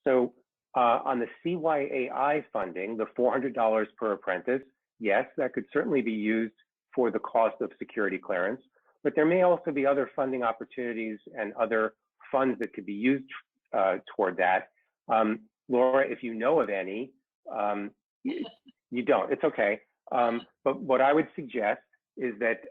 So on the CYAI funding, the $400 per apprentice, yes, that could certainly be used for the cost of security clearance, but there may also be other funding opportunities and other funds that could be used toward that. Laura, if you know of any, you don't, it's okay. But what I would suggest is that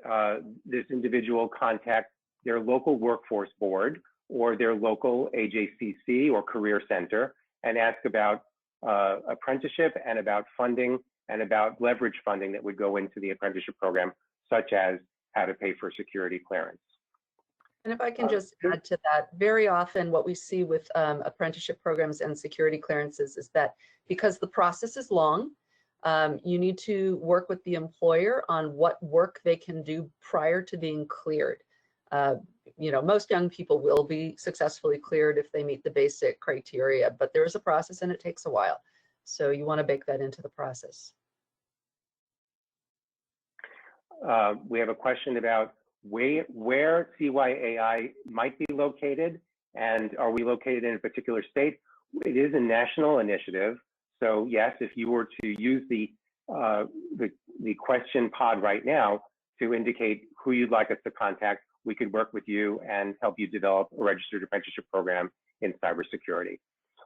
this individual contact their local workforce board or their local AJCC or career center and ask about apprenticeship and about funding and about leverage funding that would go into the apprenticeship program, such as how to pay for security clearance. And if I can just add to that, very often what we see with apprenticeship programs and security clearances is that because the process is long, you need to work with the employer on what work they can do prior to being cleared. You know, most young people will be successfully cleared if they meet the basic criteria, but there is a process and it takes a while. So you want to bake that into the process. We have a question about where CYAI might be located, and are we located in a particular state? It is a national initiative. So yes, if you were to use the question pod right now to indicate who you'd like us to contact, we could work with you and help you develop a registered apprenticeship program in cybersecurity.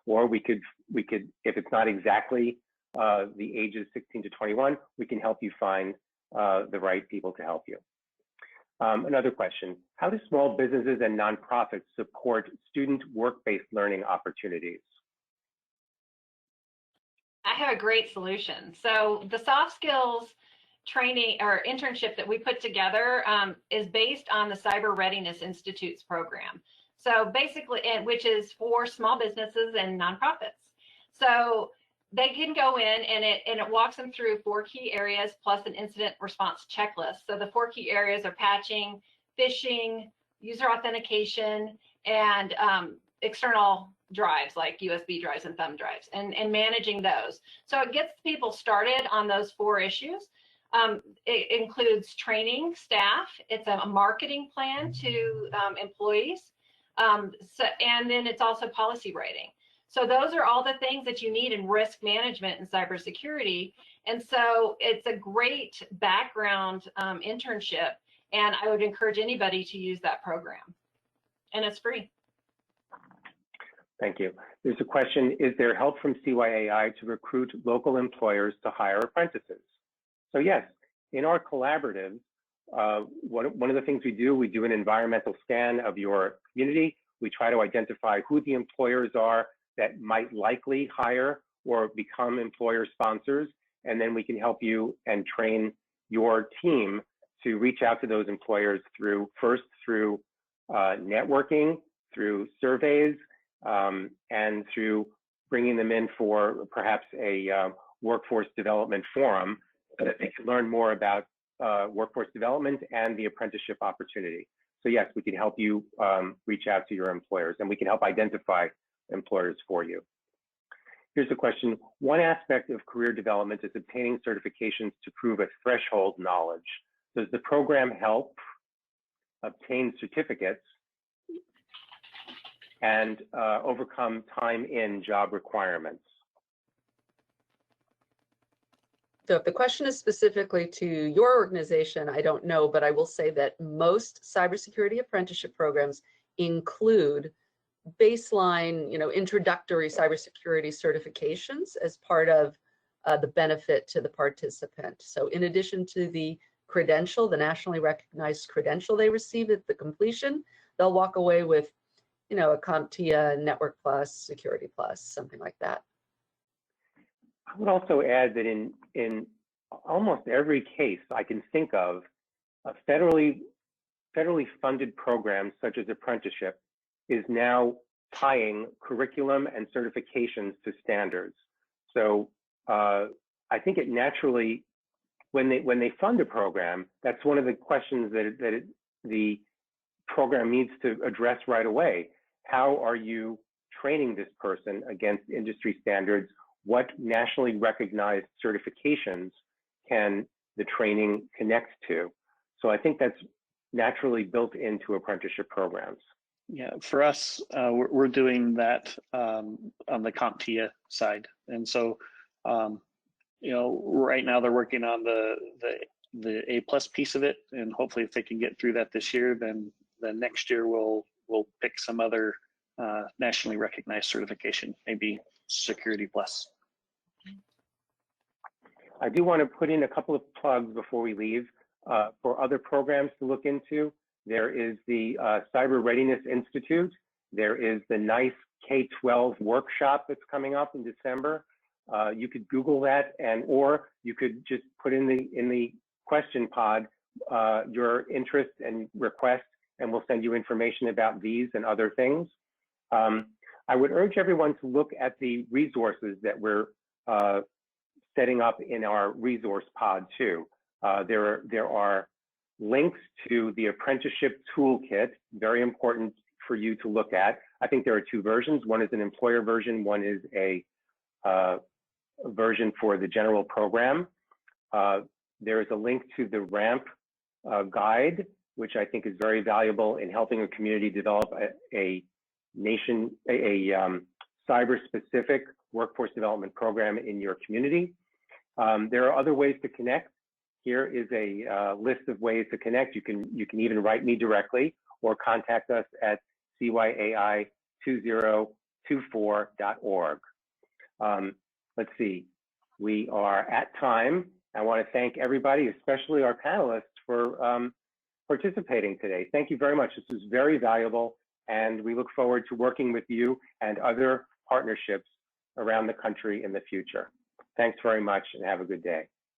Or we could, if it's not exactly the ages 16 to 21, we can help you find the right people to help you. Another question, how do small businesses and nonprofits support student work-based learning opportunities? I have a great solution. So the soft skills training or internship that we put together is based on the Cyber Readiness Institute's program. So basically, which is for small businesses and nonprofits. So they can go in and it walks them through 4 key areas plus an incident response checklist. So the 4 key areas are patching, phishing, user authentication, and external drives like USB drives and thumb drives and managing those. So it gets people started on those 4 issues. It includes training staff. It's a marketing plan to employees. And then it's also policy writing. So those are all the things that you need in risk management and cybersecurity. And so it's a great background internship. And I would encourage anybody to use that program. And it's free. Thank you. There's a question, is there help from CYAI to recruit local employers to hire apprentices? So yes, in our collaboratives, one of the things we do an environmental scan of your community. We try to identify who the employers are that might likely hire or become employer sponsors, and then we can help you and train your team to reach out to those employers through networking, through surveys, and through bringing them in for perhaps a workforce development forum so that they can learn more about workforce development and the apprenticeship opportunity. So yes, we can help you reach out to your employers, and we can help identify employers for you. Here's a question. One aspect of career development is obtaining certifications to prove a threshold knowledge. Does the program help obtain certificates and overcome time in job requirements? So if the question is specifically to your organization, I don't know, but I will say that most cybersecurity apprenticeship programs include baseline, introductory cybersecurity certifications as part of the benefit to the participant. So in addition to the credential, the nationally recognized credential they receive at the completion, they'll walk away with, a CompTIA, Network Plus, Security Plus, something like that. I would also add that in almost every case I can think of, a federally funded program such as apprenticeship is now tying curriculum and certifications to standards. So I think it naturally, when they fund a program, that's one of the questions that the program needs to address right away. How are you training this person against industry standards? What nationally recognized certifications can the training connect to? So I think that's naturally built into apprenticeship programs. Yeah, for us, we're doing that on the CompTIA side, and so right now they're working on the A+ piece of it, and hopefully if they can get through that this year, then next year we'll pick some other nationally recognized certification, maybe Security Plus. I do want to put in a couple of plugs before we leave for other programs to look into. There is the Cyber Readiness Institute. There is the NICE K-12 workshop that's coming up in December. You could Google that, or you could just put in the question pod your interest and request, and we'll send you information about these and other things. I would urge everyone to look at the resources that we're setting up in our resource pod too. There are links to the apprenticeship toolkit, very important for you to look at. I think there are two versions. One is an employer version, one is a version for the general program. There is a link to the RAMP guide, which I think is very valuable in helping a community develop a cyber-specific workforce development program in your community. There are other ways to connect. Here is a list of ways to connect. You can even write me directly or contact us at CYAI2024.org. Let's see, we are at time. I want to thank everybody, especially our panelists, for participating today. Thank you very much. This was very valuable, and we look forward to working with you and other partnerships around the country in the future. Thanks very much, and have a good day.